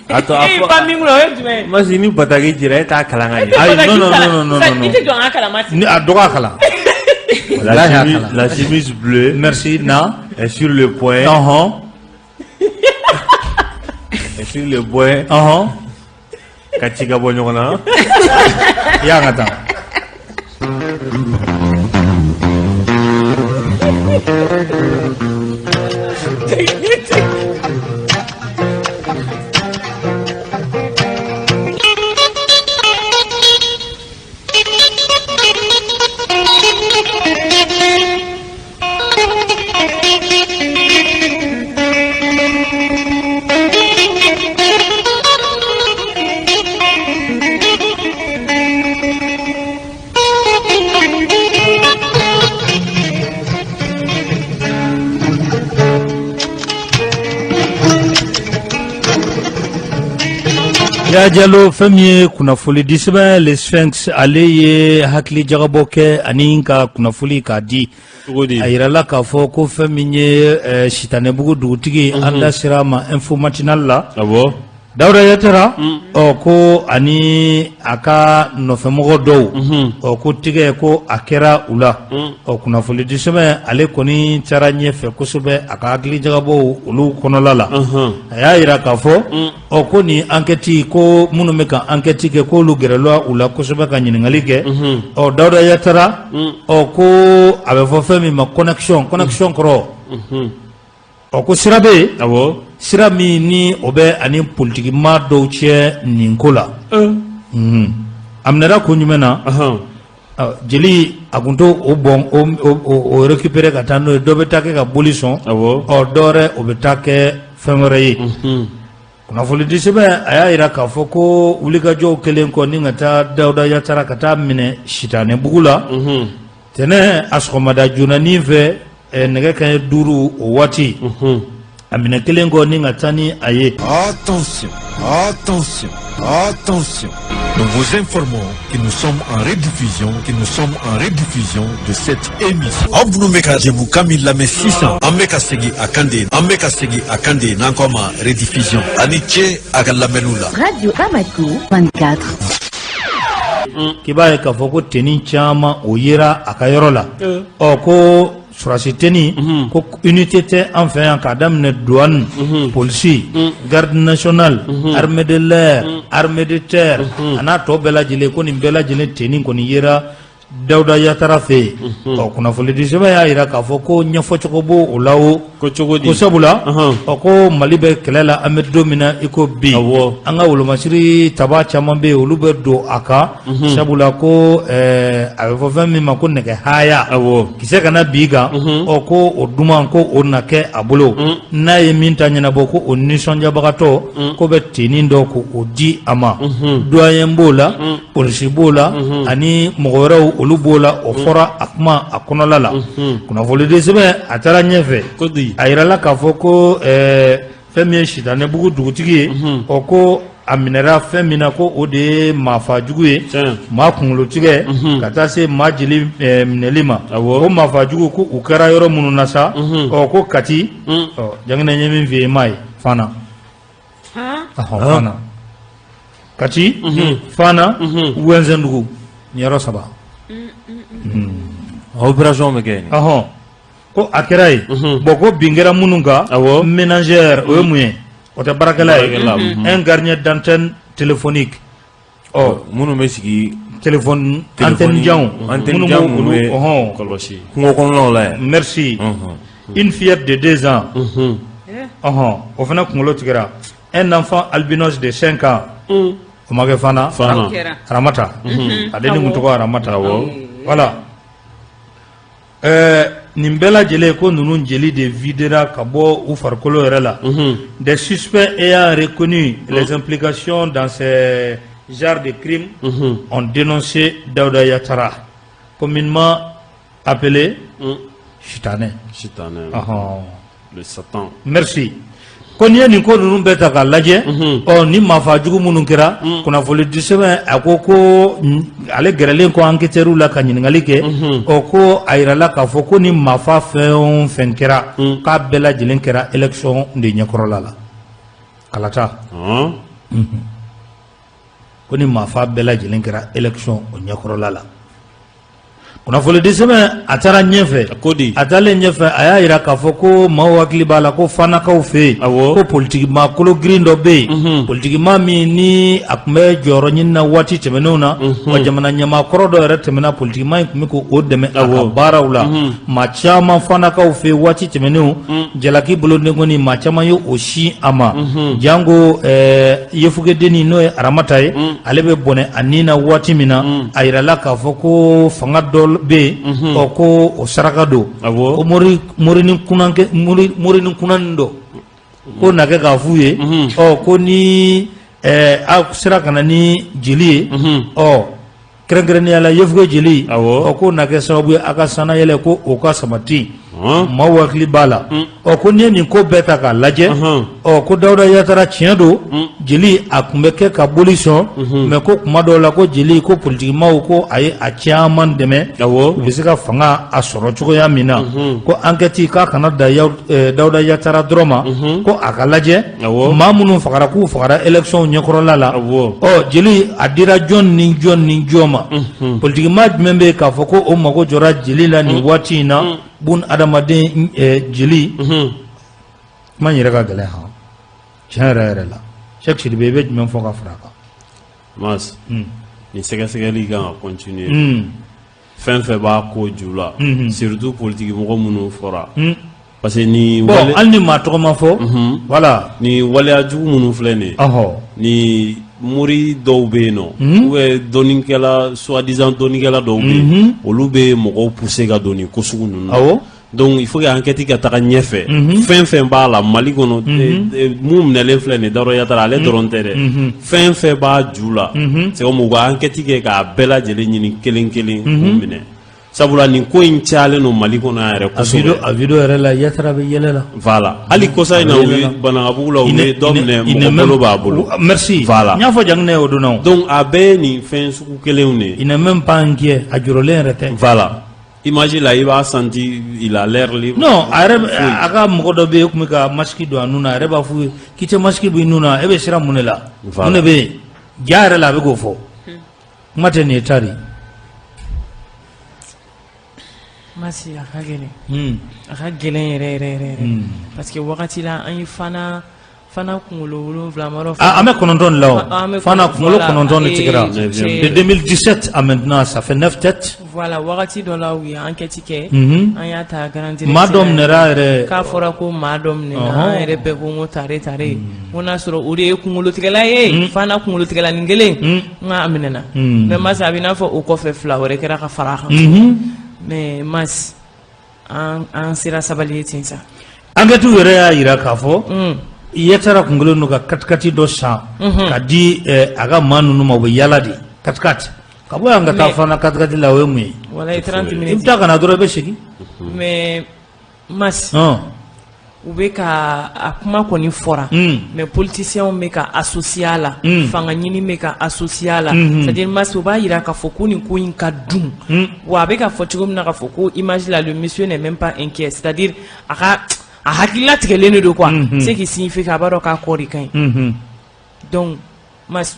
attends pas minglo tu mas ini batagi jira ta kalanga ay non ite do an kala mati ni adoka kala La chemise bleue. Merci, na. Est sur le point. Est sur le point. Kachiga Bonyona. Yangata. Ya Jalo fami kunafuli disba le Sphinx aleye hakli jagaboke aninka kunafuli kadi ayirala ka fo ko fami nye shitane bugu dugutigi anda sirama info matinal la Dawda Yatara ko ani aka nofemogo dow ko tige ko akera ula kunafuli disba ale koni cara nyefe kusube aka hakli jagabo ulu konolala aya ira ka fo ko ni enquête ko munu me ka enquête ke ko lu gerelwa ula kusube ka nyiningali ke Dawda Yatara ko abe fo femi ma connexion kro ko sirabe sirami ni obe ani politique ma do che ninkola amnera ko nyumena jeli agunto o bon o récupérer ka tano do be take ka bolison dore o be take femore yi kuna fuli disebe aya ira ka foko ulika jo kelen ko ni ngata Dawda Yatara kata mine shitane bugula tene askomada junani ve nege kan duru o wati amine kelen ko ni ngata ni aye. Attention, attention, attention. Nous vous informons que nous sommes en rediffusion de cette émission. Abnou meka jemu kamil lame 600. Ameka segi akande nankoma rediffusion. Aniche agalamelula. Radio Amakou 24. Kibaye ka foko teni chama oyira akayorola. Ko surasi teni ko unité te enfin ka damne douane police garde nationale armée de l'air armée de terre ana to bela jile ko ni bela jile teni ko ni yera Dawda Yatara fe kuna fole diseba ya ira ka foko nyafo chokobo ulawo ko sabula ko malibe kelela amed domina iko bi anga wolomasiri taba chamambe ulube do aka sabula ko avefo fami makone ke haya kise kana biga ko oduma ko onake abulo na yeminta nyana boko onisonja bagato ko be tinindo ko odi ama doyen bola polisi bola ani mogoro olubola ofora akma akonolala kuna volide sebe atara nyefe ayirala ka foko femi shitane bugu dugutigi ko aminera femina ko ode mafa juguye ma kunlo tige kata se majili minelima ko mafa jugu ko ukara yoro munu nasa ko kati jangna nyemi vie mai fana fana kati fana wenzendugu nyero saba opération me gagne ko akirai boko bingera mununga ménagère o muye o te barakala un gardien d'antenne téléphonique munu mesigi téléphone antenne jaun kolbashi kungo la merci une fillette de 2 ans o fana kungolo tigera un enfant albinos de 5 ans o mage fana ramata adeni mutuko ramata voilà nimbela jele ko nunu jeli de videra kabo ou farkolo rela des suspects ayant reconnu les implications dans ces genres de crimes ont dénoncé Dawda Yatara, communément appelé Chitane. Le Satan. Merci. Konye ni ko nunu beta ka laje ni mafa jugu munun kira kuna vole disebe akoko ale gerelen ko enquêteur la kanyiningali ke ko ayirala ka foko ni mafa fen kira ka bela jilen kira élection de nyakorola la kalata ko ni mafa bela jilen kira élection o nyakorola la kunnafoni di sɛbɛn a taara ɲɛfɛ a taalen ɲɛfɛ a y'a yira k'a fɔ ko maaw hakili b'a la ko fanakaw fɛ yen ko politikima kolo girin dɔ bɛ yen politikima min ni a tun bɛ jɔyɔrɔ ɲini na waati tɛmɛnenw na wa jamana ɲamakɔrɔ dɔ yɛrɛ tɛmɛna politikima in tun bɛ k'o dɛmɛ a ka baaraw la maa caman fanakaw fɛ yen waati tɛmɛnenw jalaki boloden kɔni maa caman ye o si a ma jango yefugeden n'o ye aramata ye ale bɛ bɔnɛ a nin na waati min na a yirala k'a fɔ ko fanga dɔ bɛ yen ko o saraka don ko morinin kunanin dɔ ko na kɛ k'a f'u ye ko ni aw sera ka na ni jeli ye kɛrɛnkɛrɛnnenya la yefuge jeli ko na kɛ sababu ye a ka sanayɛlɛ ko o ka sabati maaw hakili b'a la ko n'i ye nin ko bɛɛ ta k'a lajɛ ko Dawuda Yatara tiɲɛ don jeli a tun bɛ kɛ ka boli sɔn mais ko kuma dɔw la ko jeli ko politikimaaw ko a ye a caman dɛmɛ u bɛ se ka fanga a sɔrɔ cogoya min na ko enquête k'a kana da Dawuda Yatara dɔrɔn ma ko a ka lajɛ maa minnu fagara k'u fagara élection ɲɛkɔrɔla la jeli a dira jɔn ni jɔn ni jɔn ma politikimaa jumɛn bɛ yen k'a fɔ ko o mago jɔra jeli la nin waati in na bun adamaden jeli kuma yɛrɛ ka gɛlɛn ha tiɲɛ yɛrɛ yɛrɛ la Cheikh Sidibe i bɛ jumɛn fɔ ka fara a kan Mas ni sɛgɛsɛgɛli kan ka continuer fɛn fɛn b'a ko ju la surtout politique mɔgɔ minnu fɔra parce que ni hali ni maa tɔgɔ ma fɔ voilà ni waleya jugu minnu filɛ nin ye ni mori dɔw bɛ yen nɔ ou bien dɔnnikɛla soi-disant dɔnnikɛla dɔw bɛ yen olu bɛ mɔgɔw pousser ka don nin ko sugu ninnu na donc il faut que enquête ka taga ɲɛfɛ fɛn fɛn b'a la Mali kɔnɔ mun minɛlen filɛ nin Dawuda Yatara ale dɔrɔn tɛ dɛ fɛn fɛn b'a ju la c'est comme u ka enquête kɛ k'a bɛɛ lajɛlen ɲini kelen kelen k'u minɛ sabula nin ko in cayalen don Mali kɔnɔ yɛrɛ kosɛbɛ a video yɛrɛ la Yatara bɛ yɛlɛ la voilà hali kosa in na u ye Banagabugu la u ye dɔ minɛ mɔgɔ bolo b'a bolo merci voilà n y'a fɔ janginɛ o don na donc a bɛɛ ye nin fɛn sugu kelenw de il n'est même pas inquiet a jɔrɔlen yɛrɛ tɛ voilà imagine là il va sentir il a l'air libre non a yɛrɛ a ka mɔgɔ dɔ bɛ yen o tun bɛ ka masque don a nun na a yɛrɛ b'a f'u ye k'i tɛ masque bɔ i nun na e bɛ siran mun de la mun de bɛ yen ja yɛrɛ la a bɛ k'o fɔ kuma tɛ nin ye tari Masi a ka gɛlɛn yɛrɛ parce que wagati la an ye fana kunkolo 7 maro an bɛ 9 de la fana kunkolo 9 de tigɛra de 2017 à maintenant ça fait 9 têtes voilà wagati dɔ la u ye enquête kɛ an y'a ta grand directeur maa dɔ minɛra yɛrɛ k'a fɔra ko maa dɔ minɛna an yɛrɛ bɛɛ ko n ko tare ko n'a sɔrɔ o de ye kunkolotigɛla ye fana kunkolotigɛla nin kelen n k'a minɛna mais Masi a bɛ i n'a fɔ o kɔfɛ 2 wɛrɛ kɛra ka fara a kan mais Masi an sera sabali ye ten sa enquête yɛrɛ y'a yira k'a fɔ Yatara kunkolo n'u ka katikati dɔ san ka di a ka maa ninnu ma u bɛ yala de katikati ka bɔ yan ka taa fana katikati la o ye mun ye walayi 30 minutes i bɛ taa ka na dɔrɔn i bɛ segin mais Masi u bɛ ka a kuma kɔni fɔra mais politiciens bɛ ka associer a la fanga ɲini bɛ ka associer a la c'est à dire Masi u b'a yira k'a fɔ ko nin ko in ka dun wa a bɛ ka fɔ cogo min na k'a fɔ ko image la le monsieur n'est même pas inquiet c'est à dire a hakilila tigɛlen de quoi c'est qui signifie k'a b'a dɔn k'a kɔ de ka ɲi donc Masi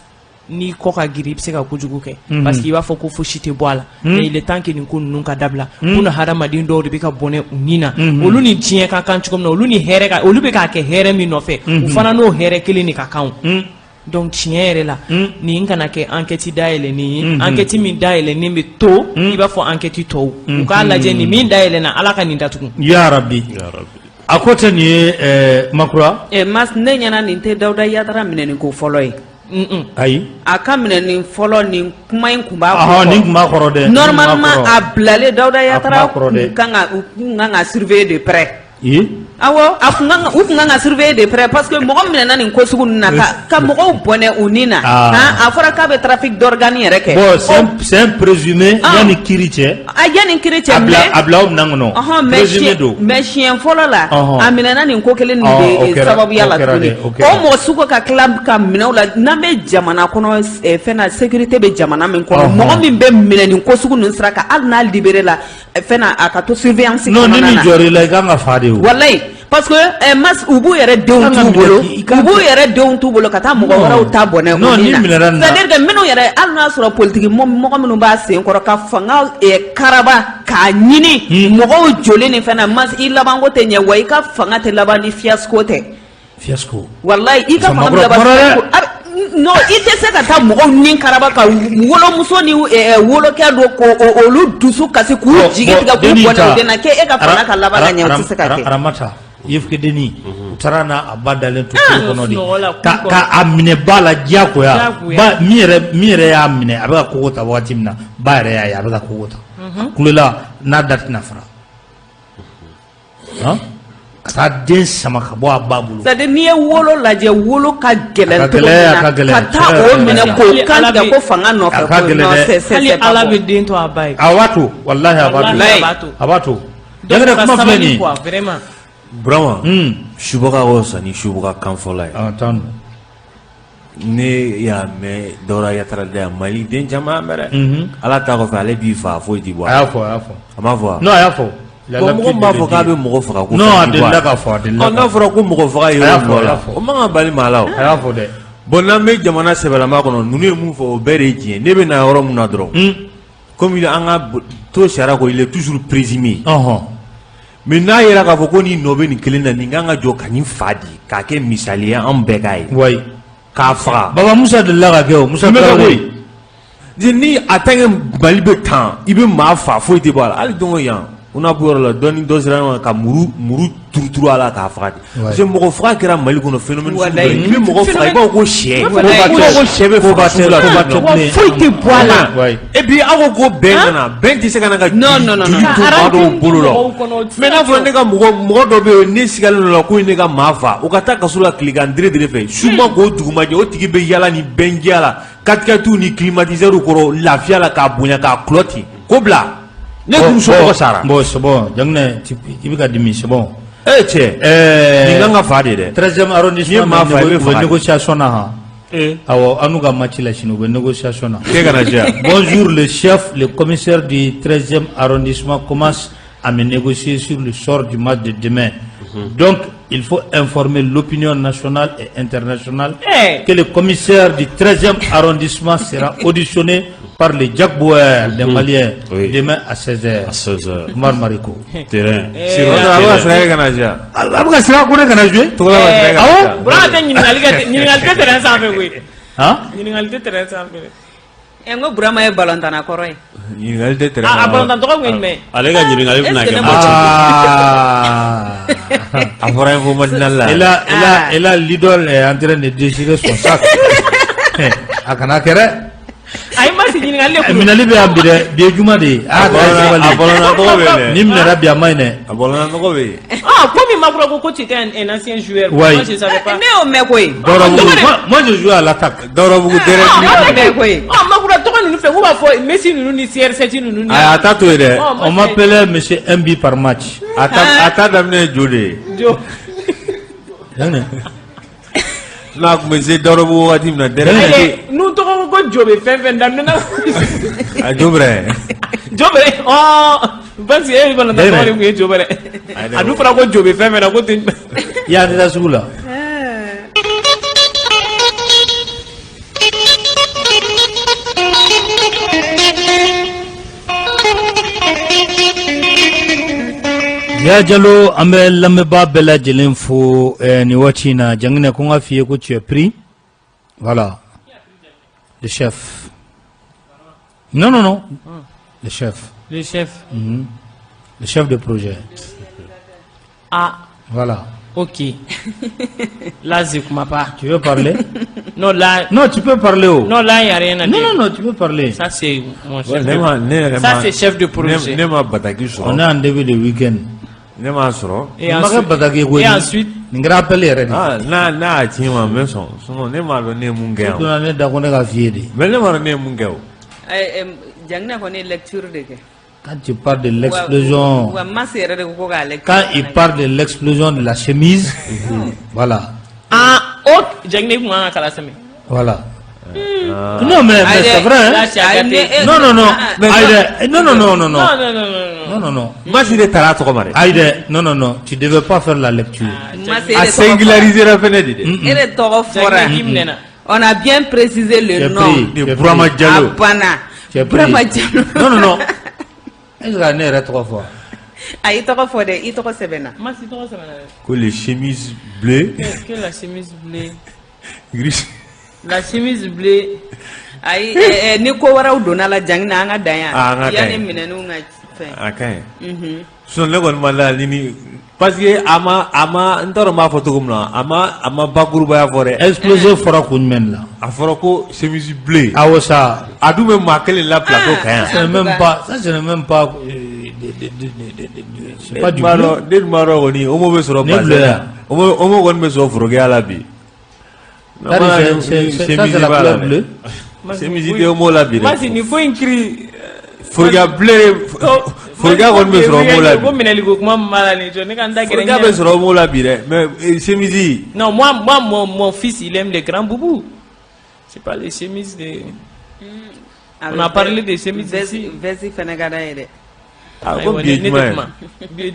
ni kɔ ka girin i bɛ se ka kojugu kɛ parce que i b'a fɔ ko fosi tɛ bɔ a la mais il est temps que nin ko ninnu ka dabila buna hadamaden dɔw de bɛ ka bɔnɛ u ni na olu ni diɲɛ ka kan cogo min na olu ni hɛrɛ ka olu bɛ k'a kɛ hɛrɛ min nɔfɛ u fana n'o hɛrɛ kelen de ka kan donc tiɲɛ yɛrɛ la nin kana kɛ enquête dayɛlɛnen ye enquête min dayɛlɛnen bɛ to i b'a fɔ enquête tɔw u k'a lajɛ nin min dayɛlɛnna Ala ka nin datugu yarabi a ko tɛ nin ye Makura Mas ne ɲɛna nin tɛ Dawuda Yatara minɛni ko fɔlɔ ye ayi a ka minɛni fɔlɔ nin kuma in tun b'a kɔrɔ nin tun b'a kɔrɔ dɛ normalement a bilalen Dawuda Yatara kun kan ka surveiller de près awɔ a kun kan ka surveiller de près parce que mɔgɔ minɛna nin ko sugu ninnu na ka mɔgɔw bɔnɛ u ni na a fɔra k'a bɛ trafic d'organe yɛrɛ kɛ bon c'est un présumé yanni kiiri cɛ yanni kiiri cɛ mais a bila o minɛn kɔnɔ présumé don mais siɲɛ fɔlɔ la a minɛna nin ko kelen nin de sababuya la tuguni o mɔgɔ sugu ka tila ka minɛw la n'an bɛ jamana kɔnɔ fɛn na sécurité bɛ jamana min kɔnɔ mɔgɔ min bɛ minɛ nin ko sugu ninnu sira kan hali n'a libéré la fɛn na a ka to surveillance kɔnɔna na non ni min jɔr'i la i kan ka fa de o walayi parce que mas ubu yɛrɛ denw t'u bolo ubu yɛrɛ denw t'u bolo ka taa mɔgɔ wɛrɛw ta bɔnɛ o ni na c'est-à-dire que minnu yɛrɛ hali n'a sɔrɔ politique mɔgɔ minnu b'a sen kɔrɔ ka fanga karaba k'a ɲini mɔgɔw joli ni fɛn na mas i labanko tɛ ɲɛ wa i ka fanga tɛ laban ni fiasco tɛ fiasco wallahi i ka fanga laban non i tɛ se ka taa mɔgɔw ni karaba ka wolomuso ni wolokɛ do ko olu dusu kasi k'u jigi tigɛ k'u bɔnɛ o de na k'e ka fanga ka laban ka ɲɛ o tɛ se ka kɛ Aramata Yefkedeni u taara n'a ba dalen to kɔnɔ de ka a minɛ ba la diyagoya ba min yɛrɛ y'a minɛ a bɛ ka kogo ta waati min na ba yɛrɛ y'a ye a bɛ ka kogo ta kulela n'a da tɛna fara ka taa den sama ka bɔ a ba bolo c'est-à-dire n'i ye wolo lajɛ wolo ka gɛlɛn cogo min na ka taa o minɛ k'o kantigɛ ko fanga nɔfɛ hali Ala bɛ den to a ba ye a b'a to wallahi a b'a to Jangɛrɛ kuma filɛ nin ye Burama subaga o sa ni subaga kanfɔla ye ne y'a mɛn Dawuda Yatara da yan Mali den caman mɛrɛ Ala ta kɔfɛ ale b'i faa foyi ti bɔ a y'a fɔ a m'a fɔ non a y'a fɔ mɔgɔ b'a fɔ k'a bɛ mɔgɔ faga ko non a delila ka fɔ a delila n'a fɔra ko mɔgɔ faga ye yɔrɔ la o man kan bali maa la o a y'a fɔ dɛ bon n'an bɛ jamana sɛbɛlama kɔnɔ ninnu ye mun fɔ o bɛɛ de ye tiɲɛ ne bɛ na yɔrɔ mun na dɔrɔn comme an ka to sariya ko il est toujours présumé mais n'a yɛrɛ k'a fɔ ko nin nɔ bɛ nin kelen na nin kan ka jɔ ka nin fa di k'a kɛ misali ye an bɛɛ k'a ye wayi k'a faga Baba Musa delila ka kɛ o Musa Tarawele ni a tant que Mali bɛ tan i bɛ maa fa foyi tɛ bɔ a la hali don o yan o n'a bɔ yɔrɔ la dɔ ni dɔ sera ɲɔgɔn ka muru turuturu a la k'a faga de parce que mɔgɔ faga kɛra Mali kɔnɔ phénomène sugu dɔ ye i bɛ mɔgɔ faga i b'a fɔ ko sɛ ko sɛ bɛ faga sugu la foyi tɛ bɔ a la et puis aw ko ko bɛn nana bɛn tɛ se ka na ka joli to maa dɔw bolo la mais n'a fɔra ne ka mɔgɔ dɔ bɛ yen ne sigalen don la ko ne ka maa fa o ka taa kaso la tilegan dere fɛ suma k'o dugumajɛ o tigi bɛ yala ni bɛnjiya la katikɛtiw ni climatiseur kɔrɔ lafiya la k'a bonya k'a kulɔ ten ko bila ne kun so sara bon c'est bon Jangɛrɛ i bɛ ka dimi c'est bon cɛ nin kan ka fa de dɛ 13e arrondissement ma fa i bɛ fɔ négociation na ha awɔ an n'u ka match la sini u bɛ négociation na bonjour le commissaire du 13e arrondissement commence à me négocier sur le sort du match de demain donc il faut informer l'opinion nationale et internationale que le commissaire du 13e arrondissement sera auditionné par les Jaguars des Maliens demain à 16h. À 16h. Mar Mariko. Terrain. A bɛ ka sira kana diya. A bɛ ka sira ko ne kana jouer. Togola ka sira kana diya. Bura tɛ ɲininkali tɛ terrain sanfɛ koyi. Ɲininkali tɛ terrain sanfɛ. n ko Burama ye balontanna kɔrɔ ye. Ɲininkali tɛ terrain sanfɛ. A balontan tɔgɔ kun ye jumɛn? Ale ka ɲininkali bɛna kɛ a fɔra info matinale la. Et là, l'idole est en train de déchirer son sac. A kana kɛ dɛ. Ayi ma si ɲininkali le kun. Minɛli bɛ yan bi dɛ bi ye juma de ye. A bɔlɔnna tɔgɔ bɛ yen dɛ. Ni minɛra bi a ma ɲi dɛ. A bɔlɔnna tɔgɔ bɛ yen. Ko min ma fɔra ko tu étais un ancien joueur. Ouais. Moi je savais pas. Ne y'o mɛn koyi. Moi je joue à l'attaque. Dawurabugu Ne y'o mɛn koyi. Ma fɔra tɔgɔ ninnu fɛ ko b'a fɔ Messi ninnu ni CR7 ninnu ni. A t'a to yen dɛ. On m'appelait monsieur MB par match. A t'a daminɛ jo de ye. Jo. N'a tun bɛ se Dawurabugu wagati min na dɛrɛ. N'u tɔgɔ ko jo bɛ fɛn fɛn daminɛ na. A jo bɛrɛ. Jo bɛrɛ parce que e fana tɔgɔ de tun ye jo bɛrɛ. A dun fɔra ko jo bɛ fɛn fɛn na ko ten. I y'a tɛ taa sugu la. Ya Jalo an bɛ lamɛnbaa bɛɛ lajɛlen fo nin waati in na Jangɛrɛ ko n ka f'i ye ko tu es pris voilà le chef non le chef le chef de projet voilà ok là je comprends pas. Tu veux parler? Non là tu peux parler. Non là il y a rien à dire. Non tu peux parler. Ça c'est mon chef. Ça c'est chef de projet. Ne ma bataki sɔrɔ. On est en début de week-end. Ne m'a sɔrɔ. Et ensuite nin kɛra appel yɛrɛ de. N'a y'a ci ma n bɛ sɔn sinon ne m'a dɔn ne ye mun kɛ yan. Don ne da ko ne ka f'i ye de. Mais ne m'a dɔn ne ye mun kɛ o. Jangɛrɛ kɔni ye lecture de kɛ. Quand tu parles de l'explosion, quand il parle de l'explosion de la chemise, voilà. Jangɛrɛ kun kan ka kala sɛmɛ. Voilà. Non mais c'est vrai. Hein? Non. Non. Massi de tara togomare. Aïe, non, tu devais pas faire la lecture. À singulariser la fenêtre. Et toro fora. On a bien précisé le nom de Brahma Diallo. Brahma Diallo. Non. Est-ce que n'est trois fois? Ah, il toro fora, il toro sebena. Que les chemises bleues. Que la chemise bleue. Gris. La chemise bleue. Ayi ni ko waraw donna la jang na nga danya yani minenu nga fe akay son le gon mala ni parce que ama ndoro ma photo comme là ama bakuru ba fore explosé fora kunmen là a fora ko chemise bleue awosa adu même ma quel la plateau kan ça n'est même pas c'est pas du bleu de maro ni o mo be soro ba o mo gon be so froge ala bi c'est la couleur bleue. C'est musique de mola bi. Mas il faut écrire Forga bleu. Forga on me sera mola bi. Comme il go kuma mala ni je ne kan da gere. Forga be sera mola bi mais c'est musique. Non, moi mon fils il aime les grands boubous. C'est pas les chemises de on a parlé des chemises ici. Vesi fenagada ede. Ah, comme bien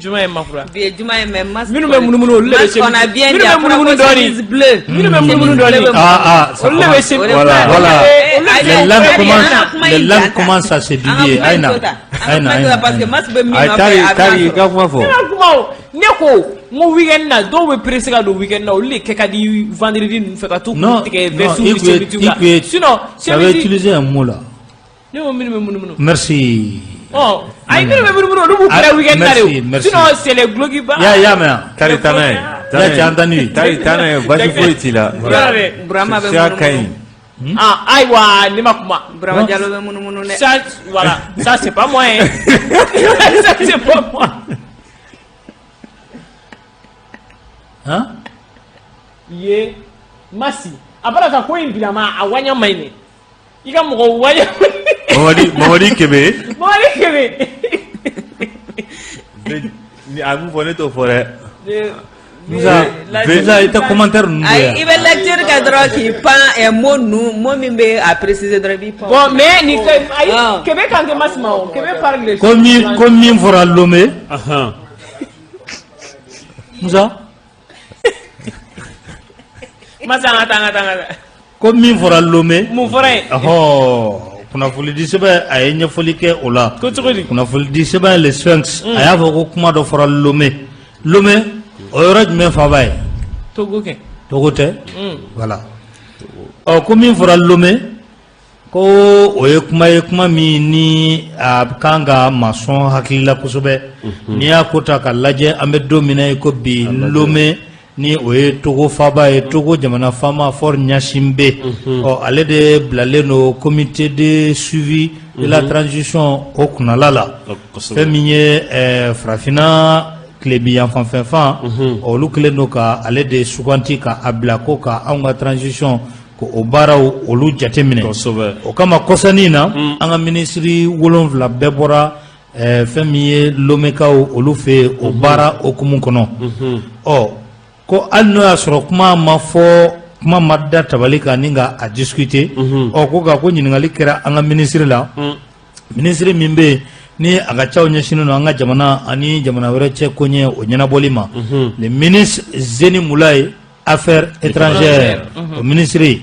Juma et Mafra. Bien Juma et même Mas. On a bien dit chemise bleue. Voilà. Les lampes commencent à se diviser. Aïna. Parce que Mas be mi Tari gafma fo. Neko mo weekend na do we presse ka do weekend na o le ke ka di vendredi nous fait ka tout non, sinon ça va utiliser un mot là. Merci. Oh, aïe, mais le week-end merci. Sinon, c'est les glogi ba. Ya, mais. Karitana. Tu as entendu. Karitana, vas-y, faut être là. Brahma be munu. Ah, aïwa, ni makuma. Brahma Diallo be munu. Ça, voilà. Ça, c'est pas moi, hein. Ça, c'est pas moi. Hein? Ye, Massi. Après, ça, quoi, il a ma awanya maine. Il a mon wanya. Mamadi Kébé. Mamadi Kébé. Ni amu fone to fore. Déjà, il t'a commentaire nous. Il va lecture cadre qui pas un mot nous, moi même à préciser de vie. Bon, mais ni Kébé quand que Massima, Kébé parle de. Combien fera l'homme? Moussa. Massa tanga. Combien fera l'homme? Mon frère. Oh. Kunnafoni di sɛbɛn a ye ɲɛfɔli kɛ o la kunnafoni di sɛbɛn le sphinx a y'a fɔ ko kuma dɔ fɔra lome o yɔrɔ jumɛn faba ye togo tɛ voilà ko min fɔra lome ko o ye kuma min ni a kan ka masɔn hakili la kosɛbɛ n'i y'a ko ta ka lajɛ an bɛ don min na ko bi lome ni o ye Togo faba ye Togo jamana fama fort Gnassingbé ale de bilalen no comité de suivi de la transition o kunala la fɛn min ye farafina tilebiyan fanfɛn olu kɛlen do ka ale de suganti ka a bila ko ka anw ka transition ko o baaraw olu jateminɛ o kama kɔsani na an ka ministiri 7 bɛɛ bɔra fɛn min ye lomekaw olu fɛ o baara okumu kɔnɔ ko hali n'o y'a sɔrɔ kuma ma da tabali kan ni ka a discuter ko nka ko ɲininkali kɛra an ka ministre la ministre min bɛ yen ni a ka caw ɲɛsinnen don an ka jamana ani jamana wɛrɛ cɛ ko ɲɛ o ɲɛnabɔli ma le ministre Zeni Moulaye affaires étrangères o ministre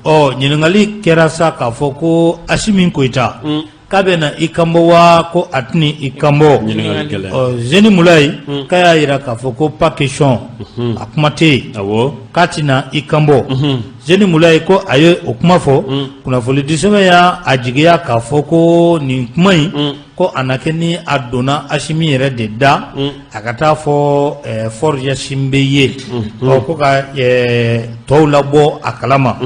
ɲininkali kɛra sa k'a fɔ ko Assimi Goïta k'a bɛ na i kanbɔ wa ko a tɛna i kanbɔ Zeni Moulaye k'a y'a jira k'a fɔ ko pas question a kuma tɛ yen k'a tɛna i kanbɔ Zeni Moulaye ko a ye o kuma fɔ kunnafoni di sɛbɛn y'a jigiya k'a fɔ ko nin kuma in ko a na kɛ ni a donna Assimi yɛrɛ de da a ka taa fɔ Fort Gnassingbé ye ko ka tɔw labɔ a kalama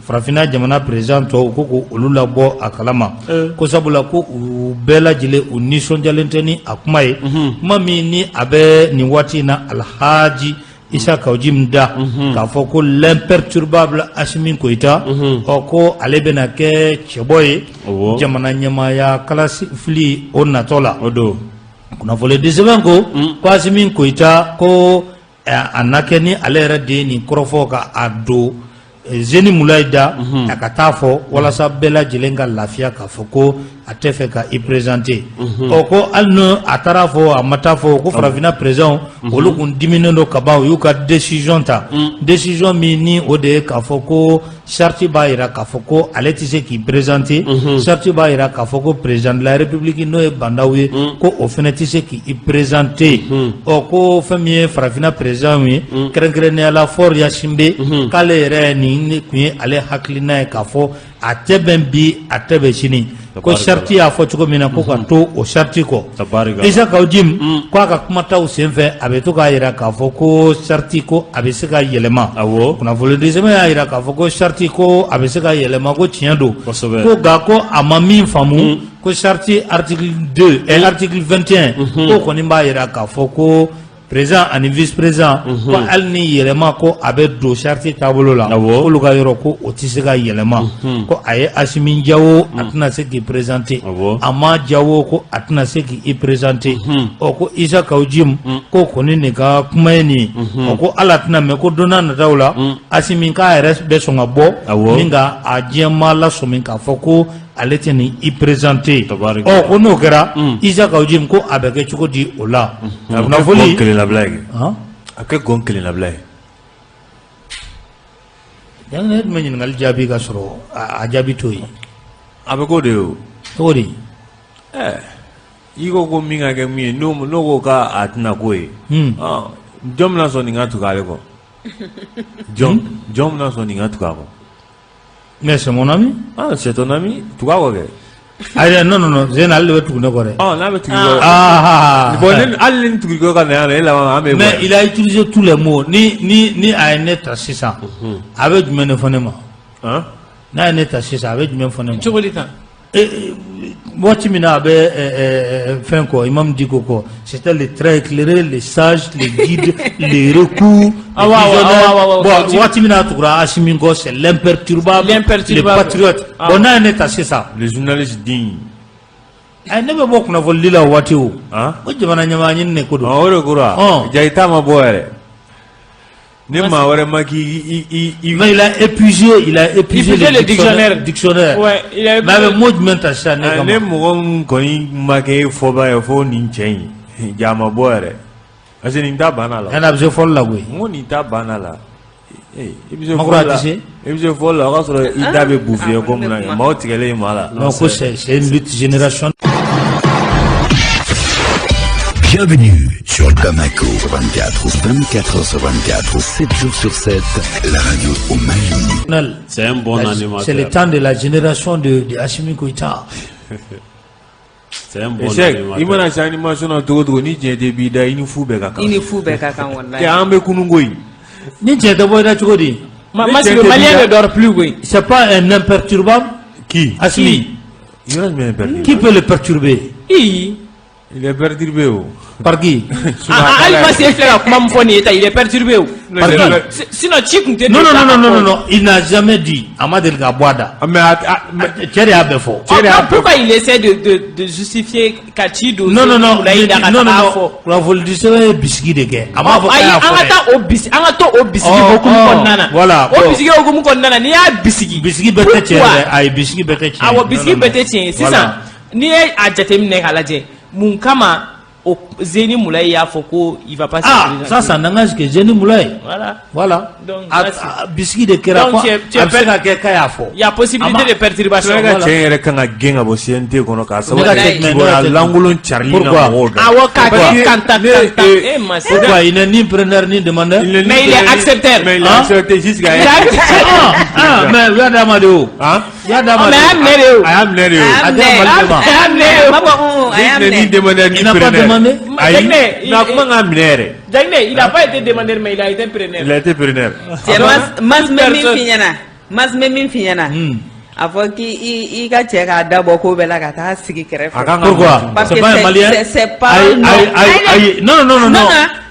farafina jamana président tɔw ko olu labɔ a kalama ko sabula ko u bɛɛ lajɛlen u nisɔndiyalen tɛ ni a kuma ye kuma min ni a bɛ nin waati in na Alhaji Issa Kawjim da k'a fɔ ko l'imperturbable Assimi Goïta ko ale bɛna kɛ cɛbɔ ye jamana ɲɛmaaya kalafili o natɔ la kunnafoni di sɛbɛn ko Assimi Goïta ko a na kɛ ni ale yɛrɛ de ye nin kɔrɔfɔ ka a don Zeni Moulaïda a katafo wala sa bela jelenga lafia ka foko a tefe ka i présenter oko alno atarafo a matafo ko farafina présent olu kun diminendo kaba yu ka décision ta décision mini ode ka foko charte baira ka foko ale tise ki présenter charte baira ka foko président de la république no e bandawe ko o fene tise ki i présenter oko famille farafina présent wi krenkrene ala for ya shimbe kale re ni kunye ale haklina ka fo a teben bi a tebe chini ko sharti a fo chuko mina ko kan to o sharti ko isa ka ujim ko aka kuma taw senfe abe to ka ira ka fo ko sharti ko abe se ka yelema kuna volonté se ma ira ka fo ko sharti ko abe se ka yelema ko tiendo ko ga ko amami famu ko sharti article 2 et article 21 ko koni ba ira ka fo ko président ani vice président ko alni yelema ko abe do charte tabolo la ko luga yoro ko otise ga yelema ko aye Asimin Jawo atna se ki présenter ama Jawo ko atna se ki présenter o ko Isa Kaujim ko koni ne ga kumaini o ko alatna me ko dona na dawla Asimin ka res be songa bo minga a jema la somin ka foko aleteni i présenter o ko no kera Isa Kaujim ko abeke chuko di ola na voli la blague. A quel goncle la blague? Yang net menyin ngal jabi ka soro a jabi toyi. Abe ko de o. Tori. Iko ko minga ke mi no ko ka atna ko e. Jom na so ni ngatu ka le ko. Jom na so ni ngatu ka ko. Mais c'est mon ami? Ah, c'est ton ami? Tu ka ko ke? Aïe, non, j'ai un allié tout le monde. Mais il a utilisé tous les mots, ni à un état 600, avec du ménophonéma. N'a un état 600, avec du ménophonéma. Moi, tu m'as fait quoi? Il m'a dit que c'était les traits éclairés, les sages, les guides, les recours. Moi, tu m'as dit que c'est l'imperturbable, les patriotes. On a un état, c'est ça. Les journalistes dignes. I never walk na volila wati o. O jabana nyama nyin ne kodo. Ore kura. Jaita ma boere. Ne ma ore ma ki mais il a épuisé le dictionnaire. Ouais, il a mais avec mot menta ça ne comme. Ne mo ko ma ke fo ba e fo ni chen. Jama boere. Ase ni ta bana la. En abje fol la gwe. Mo ni ta bana la. Ebise fol la ka so ida be bouffer comme na. Ma o tigele mala. Non, c'est une lutte génération. Bienvenue sur Bamako 24 sur 24, 7 jours sur 7, la radio au Mali. C'est un bon animateur. C'est le temps de la génération de Assimi Goïta. C'est un bon animateur. Il m'a dit animation à Togo, ni j'ai des bida, il nous fout beka. Il nous fout beka quand on l'a. Ambe kunungoi. Ni j'ai de boy d'Achogodi. Le Malien ne dort plus, oui. C'est pas un imperturbable? Qui? Assimi. Qui peut le perturber? Il est perturbé. Par qui? Il est perturbé. Sinon, non, il n'a jamais dit Amadel Gabouada. Pourquoi il essaie de justifier Kachido? Non, la volonté est biscuit de guerre. Voilà. Biscuit Mon kama au Zeni Moulay a foko il va passer. Ça n'engage que Zeni Moulay. Voilà. Donc biscuit de Kera. Il y a possibilité de perturbation. Pourquoi il n'est ni preneur ni demandeur? Mais il est accepteur. Mais il est accepté jusqu'à. Mais regarde Amadou. I am il n'a pas demandé. Il n'a pas été demandeur, mais il a été preneur. Il a été preneur. Mas memin finyana. Avant qu'il y a un d'abord qu'on va la gata, c'est qui crève. Pourquoi? Parce que c'est pas un Malien. C'est pas. Non.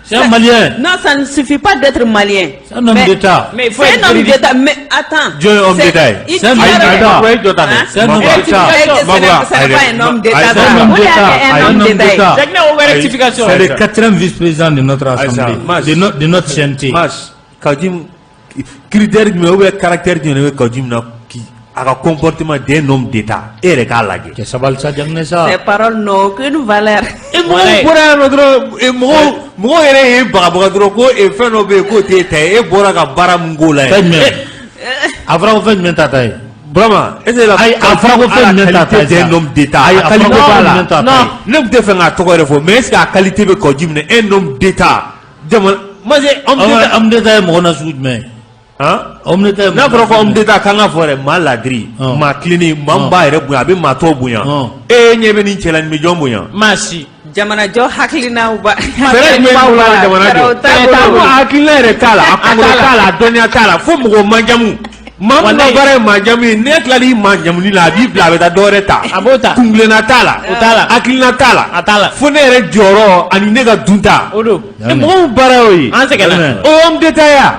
C'est un Malien. Non, ça ne suffit pas d'être Malien. C'est un homme d'État. Mais il faut être un homme d'État. Mais attends. Dieu est homme d'État. C'est un homme d'État. C'est un homme d'État. C'est pas un homme d'État. C'est un homme d'État. Rectification. C'est le 4e vice-président de notre assemblée, de notre CNT. Kadim critère jumɛn ou bien caractère jumɛn bɛ kaw jumɛn qui a un comportement d'un homme d'État et le cas lajɛ. Que sabali sa jangne sa. Ces paroles n'ont aucune valeur. Et moi bɔra yan nɔ dɔrɔn mɔgɔ yɛrɛ ye bagabaga dɔrɔn ko fɛn dɔ bɛ yen k'o t'e ta ye e bɔra ka baara mun k'o la ye. Fɛn jumɛn? A fɔra ko fɛn jumɛn ta ta ye. Vraiment, est-ce que la qualité d'un homme d'État, la qualité pas là. Non, ne vous devez pas faire mais est-ce que la qualité de un homme d'État, moi j'ai homme d'État est mon assout mais. Hein? Homme d'État. N'a pas homme d'État quand on voit maladie, ma clinique, mamba et rebouya, be ma to bouya. Et n'y avait ni chela ni million bouya. Masi. Jamana jo haklina uba. Fere me bouya jamana jo. Tabu haklina retala, akala, donia tala, faut mo manjamu. Maman n'a pas manjami, ne klali manjamuni la Bible avec la doreta. Abota. Kunglena tala. Otala. Aklina tala. Atala. Fonere joro ani nega dunta. Odo. Et mon baraoui. Homme d'État.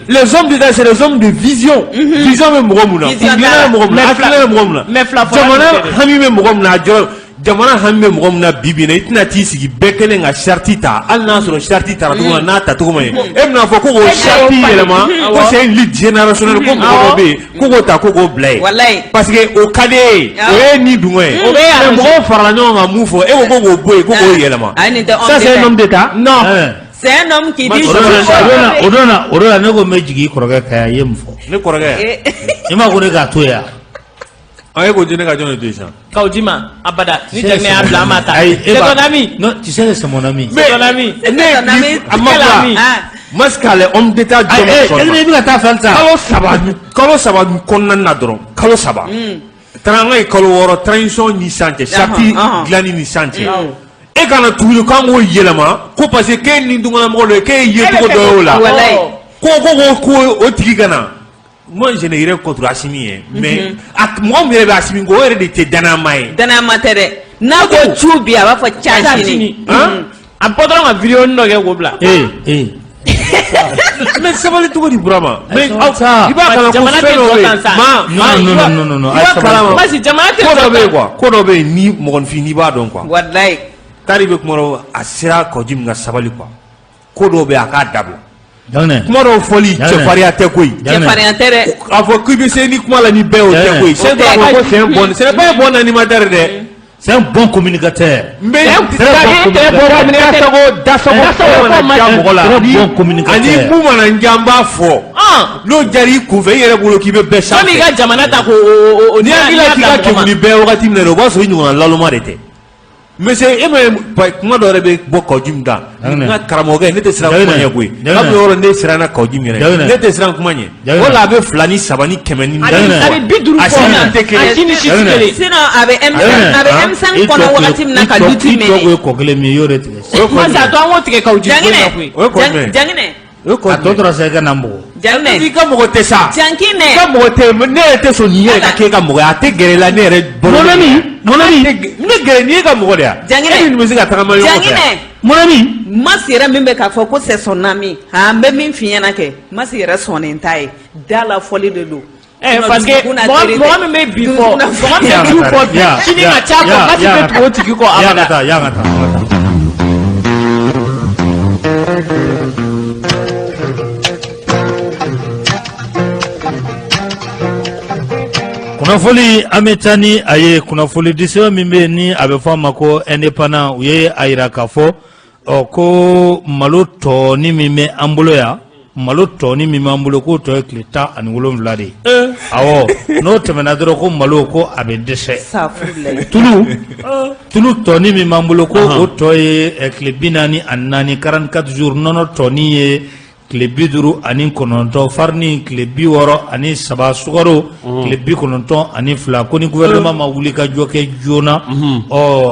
Les hommes d'État c'est les hommes de vision. Vision me mogomuna. Kunglena mogomuna. Aklina mogomuna. Mais flafa. Jamana hami me mogomuna joro. Jamana hambe mogomuna bibi na itina ti sigi bekele nga shartita alna soro shartita ratuma na tatuma e emna fo ko sharti elema ko c'est une lutte générationnelle ko mo be ko ta ko blay parce que au cadet o ni dunwe e mo farala nyonga mufo e ko boy ko yelema ça c'est un homme d'état non c'est un homme qui dit Odona ne ko mejigi koroga kaya yemfo ne koroga ima ko ne ga toya aye ko jene ka jone déjà Kaudima abada ni tene abla mata c'est ton ami non tu sais c'est mon ami c'est ton ami ton ami maskale homme d'état elle ne ta falta kalo saba konna na dron kalo saba tranga kalo woro transition ni santé chati glani ni santé e kana tuulu kango yelama ko parce que ni dungana mo le ke yeto do la ko o tigi kana. Moi je n'irai contre Assimi mais moi je vais Assimi go ere de te dana mai tere na go chubi aba fa chachini a podron a video no ge go bla mais ça va le tout di brama mais il va kala ko non ma si jamana te ko do be ni mo gon fi ni ba don quoi wallahi taribe ko moro asira ko jim nga sabali quoi ko do be aka dabo kuma dɔw fɔli cɛfarinya tɛ koyi cɛfarinya tɛ dɛ a fɔ k'i bɛ se ni kuma la ni bɛɛ o tɛ koyi c'est un bon animateur dɛ c'est un bon communicateur mais ani mun mana n jan b'a fɔ n'o jara i kunfɛ i yɛrɛ bolo k'i bɛ bɛɛ sanfɛ komi i ka jamana ta ko n'i hakili la k'i ka kɛmuni bɛɛ wagati min na o b'a sɔrɔ i ɲɔgɔnna laloma de tɛ monsieur e ma kuma dɔ yɛrɛ bɛ bɔ kawjim kan n ka karamɔgɔkɛ ne tɛ siran kuma ɲɛ koyi kabini yɔrɔ ne siranna kawjim yɛrɛ ne tɛ siran kuma ɲɛ o la a bɛ 2 ni 3 ni 100 ni a bɛ 50 fɔ na tɛ kelen sinon a bɛ M5 kɔnɔ wagati min na ka luti mɛnɛ i tɔgɔ ye kɔ kelen min i y'o de tigɛ masa to an k'o tigɛ kawjim Jangine a tɔ tora sa i ka na mɔgɔ Jangine i ka mɔgɔ tɛ sa Jankine i ka mɔgɔ tɛ ne yɛrɛ tɛ sɔn ni yɛrɛ ka kɛ ka mɔgɔ a tɛ gɛrɛ la ne yɛrɛ bolo mon ami ne gɛrɛ ni e ka mɔgɔ de ya Jangine e bɛ se ka tagama ɲɔgɔn fɛ mon ami Masi yɛrɛ min bɛ k'a fɔ ko c'est son ami an bɛ min f'i ɲɛna kɛ Masi yɛrɛ sɔnnen t'a ye da la fɔli de don parce que mɔgɔ min bɛ bi fɔ mɔgɔ min bɛ du fɔ bi sini ka ca kɔ Masi bɛ tugu o tigi kɔ abada yan ka taa kunnafoli an bɛ taa ni a ye kunnafoli disɛbɛn min bɛ ni a bɛ fɔ a ma ko indépendant u ye a jira k'a fɔ ko malo tɔni min bɛ an bolo yan malo tɔni min b'an bolo k'o tɔ ye tile 17 de ye awɔ n'o tɛmɛna dɔrɔn ko malo ko a bɛ dɛsɛ tulu tɔni min b'an bolo ko o tɔ ye tile 44 44 jours nɔnɔ tɔni ye tile 59 farini tile 63 sukaro tile 92 ko ni gouvernement ma wuli ka jɔ kɛ joona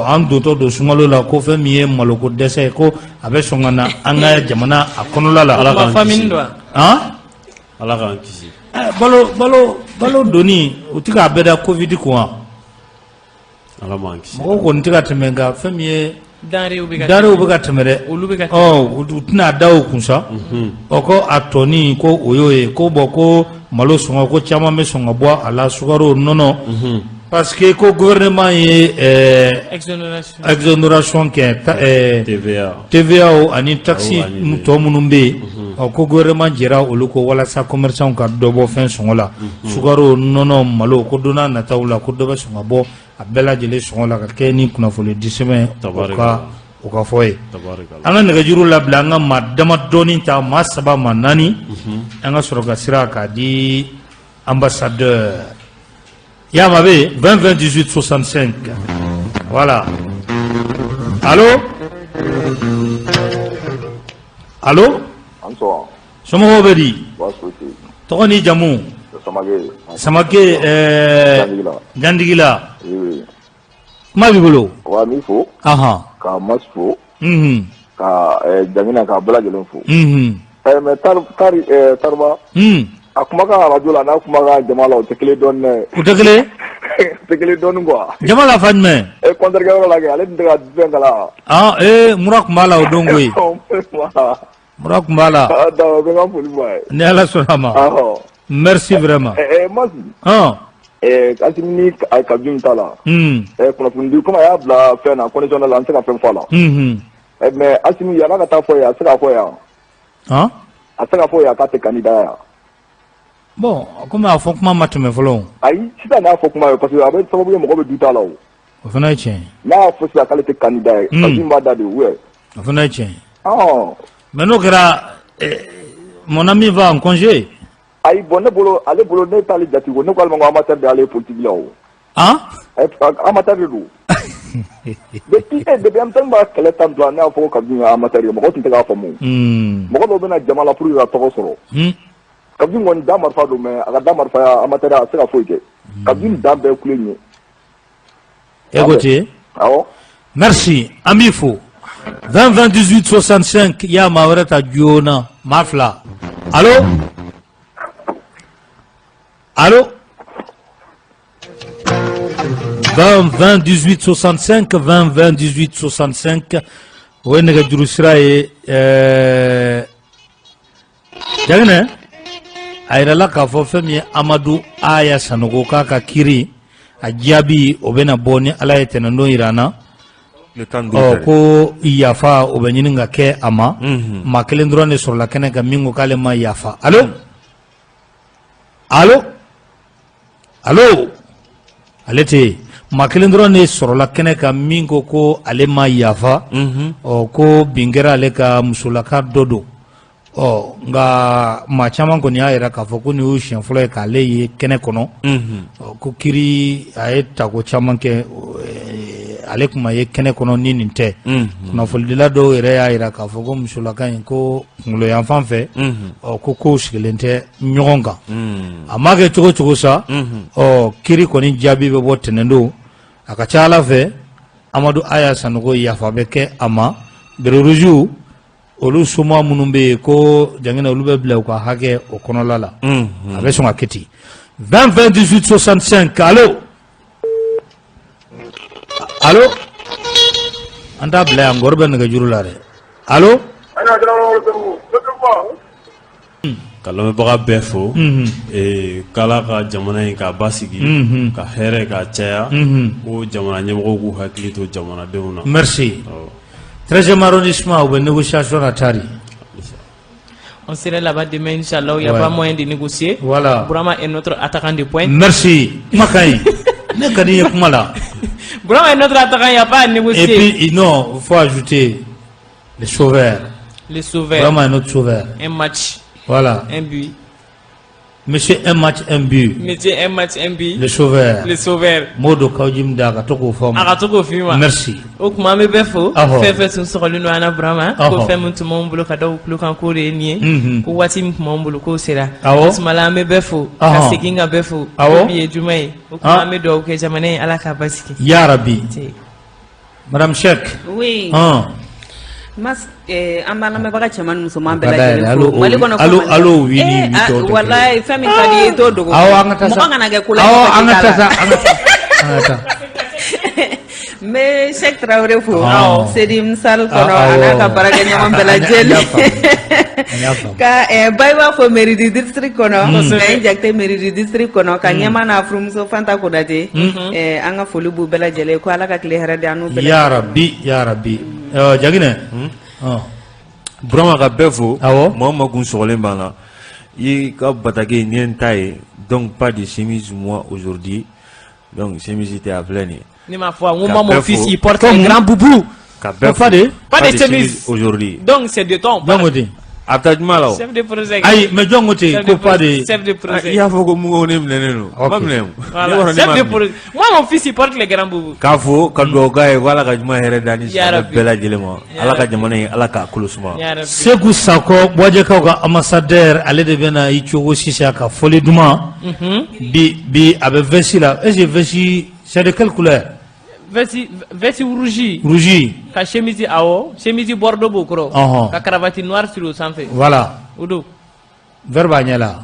an dontɔ don sunkalo la ko fɛn min ye maloko dɛsɛ ye ko a bɛ sɔn ka na an ka jamana a kɔnɔla la ala k'an kisi ala k'an kisi balo doni o tɛ k'a bɛɛ da covid kun wa ala m'an kisi mɔgɔw kɔni tɛ ka tɛmɛ nka fɛn min ye darew bɛ ka tɛmɛ dɛ u tɛna da o kun sa ko a tɔni ko o y'o ye ko bɔn ko malo sɔngɔ ko caman bɛ sɔn ka bɔ a la sukaro nɔnɔ parce que ko gouvernement ye exonération kɛ TVA ani taxe tɔ minnu bɛ yen ko gouvernement jɛra olu ko walasa commerçant ka dɔ bɔ fɛn sɔngɔ la sukaro nɔnɔ malo ko donna nataw la ko dɔ bɛ sɔn ka bɔ a bɛɛ lajɛlen sɔngɔ la ka kɛ ni kunnafoni di sɛbɛn o ka fɔ ye an ka nɛgɛjuru labila an ka maa dama dɔɔni ta maa 3 maa 4 an ka sɔrɔ ka sira k'a di ambassadeur Yama be 20 20 18 65 voilà allô allô somɔgɔw bɛ di tɔgɔ ni jamu Samake Jandigila kuma b'i bolo wa min fo ka mas fo ka Jamina ka bɛɛ lajɛlen fo mais Tariba a kumakan radio la n'a kumakan jama la o tɛ kelen dɔɔnin dɛ u tɛ kelen tɛ kelen dɔɔnin quoi jama la fa jumɛn kɔnterkɛ yɔrɔ la kɛ ale tun tɛ ka fɛn kala mura tun b'a la o don koyi mura tun b'a la d'accord bɛ ka foli b'a ye ni Ala sɔnna ma merci vraiment Masi Kasimi ni Kabiru ta la kunnafonidi comme a y'a bila fɛn na condition la an tɛ se ka fɛn fɔ a la mais Asimi yan'a ka taa fɔ yan a tɛ se ka fɔ yan a tɛ se ka fɔ yan k'a tɛ candidat yan bon comme a fɔ kuma ma tɛmɛ fɔlɔ ayi sisan n'a fɔ kuma ye parce que a bɛ sababu ye mɔgɔ bɛ du ta la o fana ye tiɲɛ n'a y'a fɔ sisan k'ale tɛ candidat ye Kasimi b'a da de ou o fana ye tiɲɛ mais n'o kɛra mon ami va en congé ayi bon ne bolo ale bolo ne t'ale jate ko ne ko alima ko amateur de ale politique la o amateur de do depuis an tɛn b'a kɛlɛ tan bila ne y'a fɔ ko Kabiru ye amateur ye mɔgɔ tun tɛ k'a faamu mɔgɔ dɔw bɛna jama la pour que ka tɔgɔ sɔrɔ Kabiru kɔni da marifa don mais a ka da marifa ya amateur a se ka foyi kɛ Kabiru dan bɛɛ kulen ye écoutez merci an b'i fo 20 20 18 65 ya maa wɛrɛ ta joona maa 2 allo allô 20 20 18 65 20 20 18 65 o ye nɛgɛjuru sira ye Jaginɛ a yirala k'a fɔ fɛn min ye Amadu Aya Sanogo k'a ka kiiri a jaabi o bɛna bɔ ni Ala ye tɛnɛndon jira an na ko yafa o bɛ ɲini ka kɛ a ma maa kelen dɔrɔn de sɔrɔla kɛnɛ kan min ko k'ale ma yafa allo allo allo ale tɛ yen maa kelen dɔrɔn de sɔrɔla kɛnɛ kan min ko ale ma yafa ko bin kɛra ale ka musolaka dɔ don nka maa caman kɔni y'a yira k'a fɔ ko nin y'o siɲɛ fɔlɔ ye k'ale ye kɛnɛ kɔnɔ ko kiiri a ye tako caman kɛ ale kuma ye kɛnɛ kɔnɔ ni nin tɛ kunnafonidila dɔw yɛrɛ y'a yira k'a fɔ ko musolaka in ko kunkolo yanfan fɛ ko kow sigilen tɛ ɲɔgɔn kan a ma kɛ cogo cogo sa kiiri kɔni jaabi bɛ bɔ tɛnɛndon a ka ca Ala fɛ Amadu Aya Sanogo yafa bɛ kɛ a ma Biro Rouge olu soma minnu bɛ yen ko Jaginɛ olu bɛ bila u ka hakɛ o kɔnɔla la a bɛ sɔn ka kɛ ten 20 20 18 65 allo allo an t'a bila yan ngɔrɔ bɛ nɛgɛjuru la dɛ allo ka lamɛnbaga bɛɛ fo k'Ala ka jamana in k'a basigi ka hɛrɛ k'a caya ko jamana ɲɛmɔgɔw k'u hakili to jamanadenw na merci 13e arrondissement u bɛ négociation na tari on serait là-bas demain inchallah il y a pas moyen de négocier voilà Burama est notre attaquant de pointe merci kuma ka ɲi ne ka di ye kuma la Burama est notre attaquant il n'y a pas à négocier et puis non il faut ajouter les sauveurs Burama est notre sauveur un match voilà un but monsieur un match un but monsieur un match un but le sauveur Modo Kawjim da ka to ko fɔ a ka to k'o f'i ma merci o kuma an bɛ bɛɛ fo fɛn fɛn tun sɔgɔlen don an na Burama ko fɛn min tun b'anw bolo ka da u tulo kan k'o de ye nin ye ko waati min tun b'anw bolo k'o sera Tasumala an bɛ bɛɛ fo ka segin ka bɛɛ fo ko bi ye juma ye o kuma an bɛ dugawu kɛ jamana in Ala k'a basigi ya Rabbi Madame Cheikh oui Mas an b'a lamɛnbaga cɛman ni musoman bɛɛ lajɛlen fo Mali kɔnɔ allo wini wallahi fɛn min ka di ye i t'o dogo mɔgɔ kana kɛ kula an ka taa n bɛ Cheikh Traoré fo Sedi Misal kɔnɔ a n'a ka baarakɛɲɔgɔn bɛɛ lajɛlen ka Bayiba fo mairie du district kɔnɔ Nayin Jakite mairie du district kɔnɔ ka ɲɛma n'a furumuso Fanta Konate an ka foli b'u bɛɛ lajɛlen ko Ala ka tile hɛrɛ di an n'u bɛɛ lajɛlen ya Rabbi Jaginɛ Burama ka bɛɛ fo Mama kun sɔgɔlen b'an na i ka batake ni n ta ye donc pas de chemise moi aujourd'hui donc chemise tɛ a filɛ nin ni ma fɔ n ko mon fils il porte un grand boubou ka bɛɛ pas de chemise aujourd'hui donc c'est de ton a bɛ taa juma la o chef de projet ayi mais jɔn ko ten ko pas de chef de projet i y'a fɔ ko mun ko ne minɛnen don ma minɛ voilà chef de projet moi mon fils il porte les grands boubous k'a fɔ ka dugawu k'a ye ko Ala ka juma hɛrɛ da ni silamɛ bɛɛ lajɛlen ma Ala ka jamana in Ala k'a kolo suma Seku Sakɔ Buwajɛkaw ka ambassadeur ale de bɛna i cogo sisan ka fɔli duman bi a bɛ veste la est-ce que veste c'est de quelle couleur veste rouge ka chemise awo chemise bordeaux b'o kɔrɔ ka cravate noire sur o sanfɛ voilà o don vert b'a ɲɛ la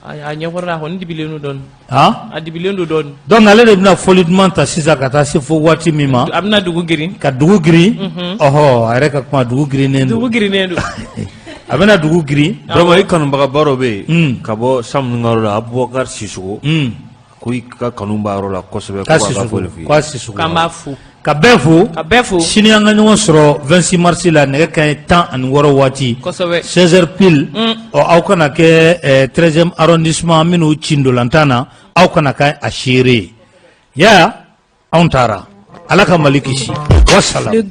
a ɲɛfɔra a kɔni dibilen don dɔɔni a dibilen don dɔɔni donc ale de bɛna fɔli duman ta sisan ka taa se fo waati min ma a bɛna dugu girin ka dugu girin ɔhɔ a yɛrɛ ka kuma dugu girinnen don a bɛna dugu girin vraiment i kanubagaba dɔ bɛ yen ka bɔ Samunukayɔrɔ la Abubakar Sisoko ko i ka kanu b'a yɔrɔ la kosɛbɛ k'a Sisoko k'an b'a fo ka bɛɛ fo sini an ka ɲɔgɔn sɔrɔ 26 mars la nɛgɛ kanɲɛ 16 waati 16h pile aw kana kɛ 13e arrondissement minnu ci ndolantan na aw kana kɛ a seere ya anw taara Ala ka Mali kisi wassalam.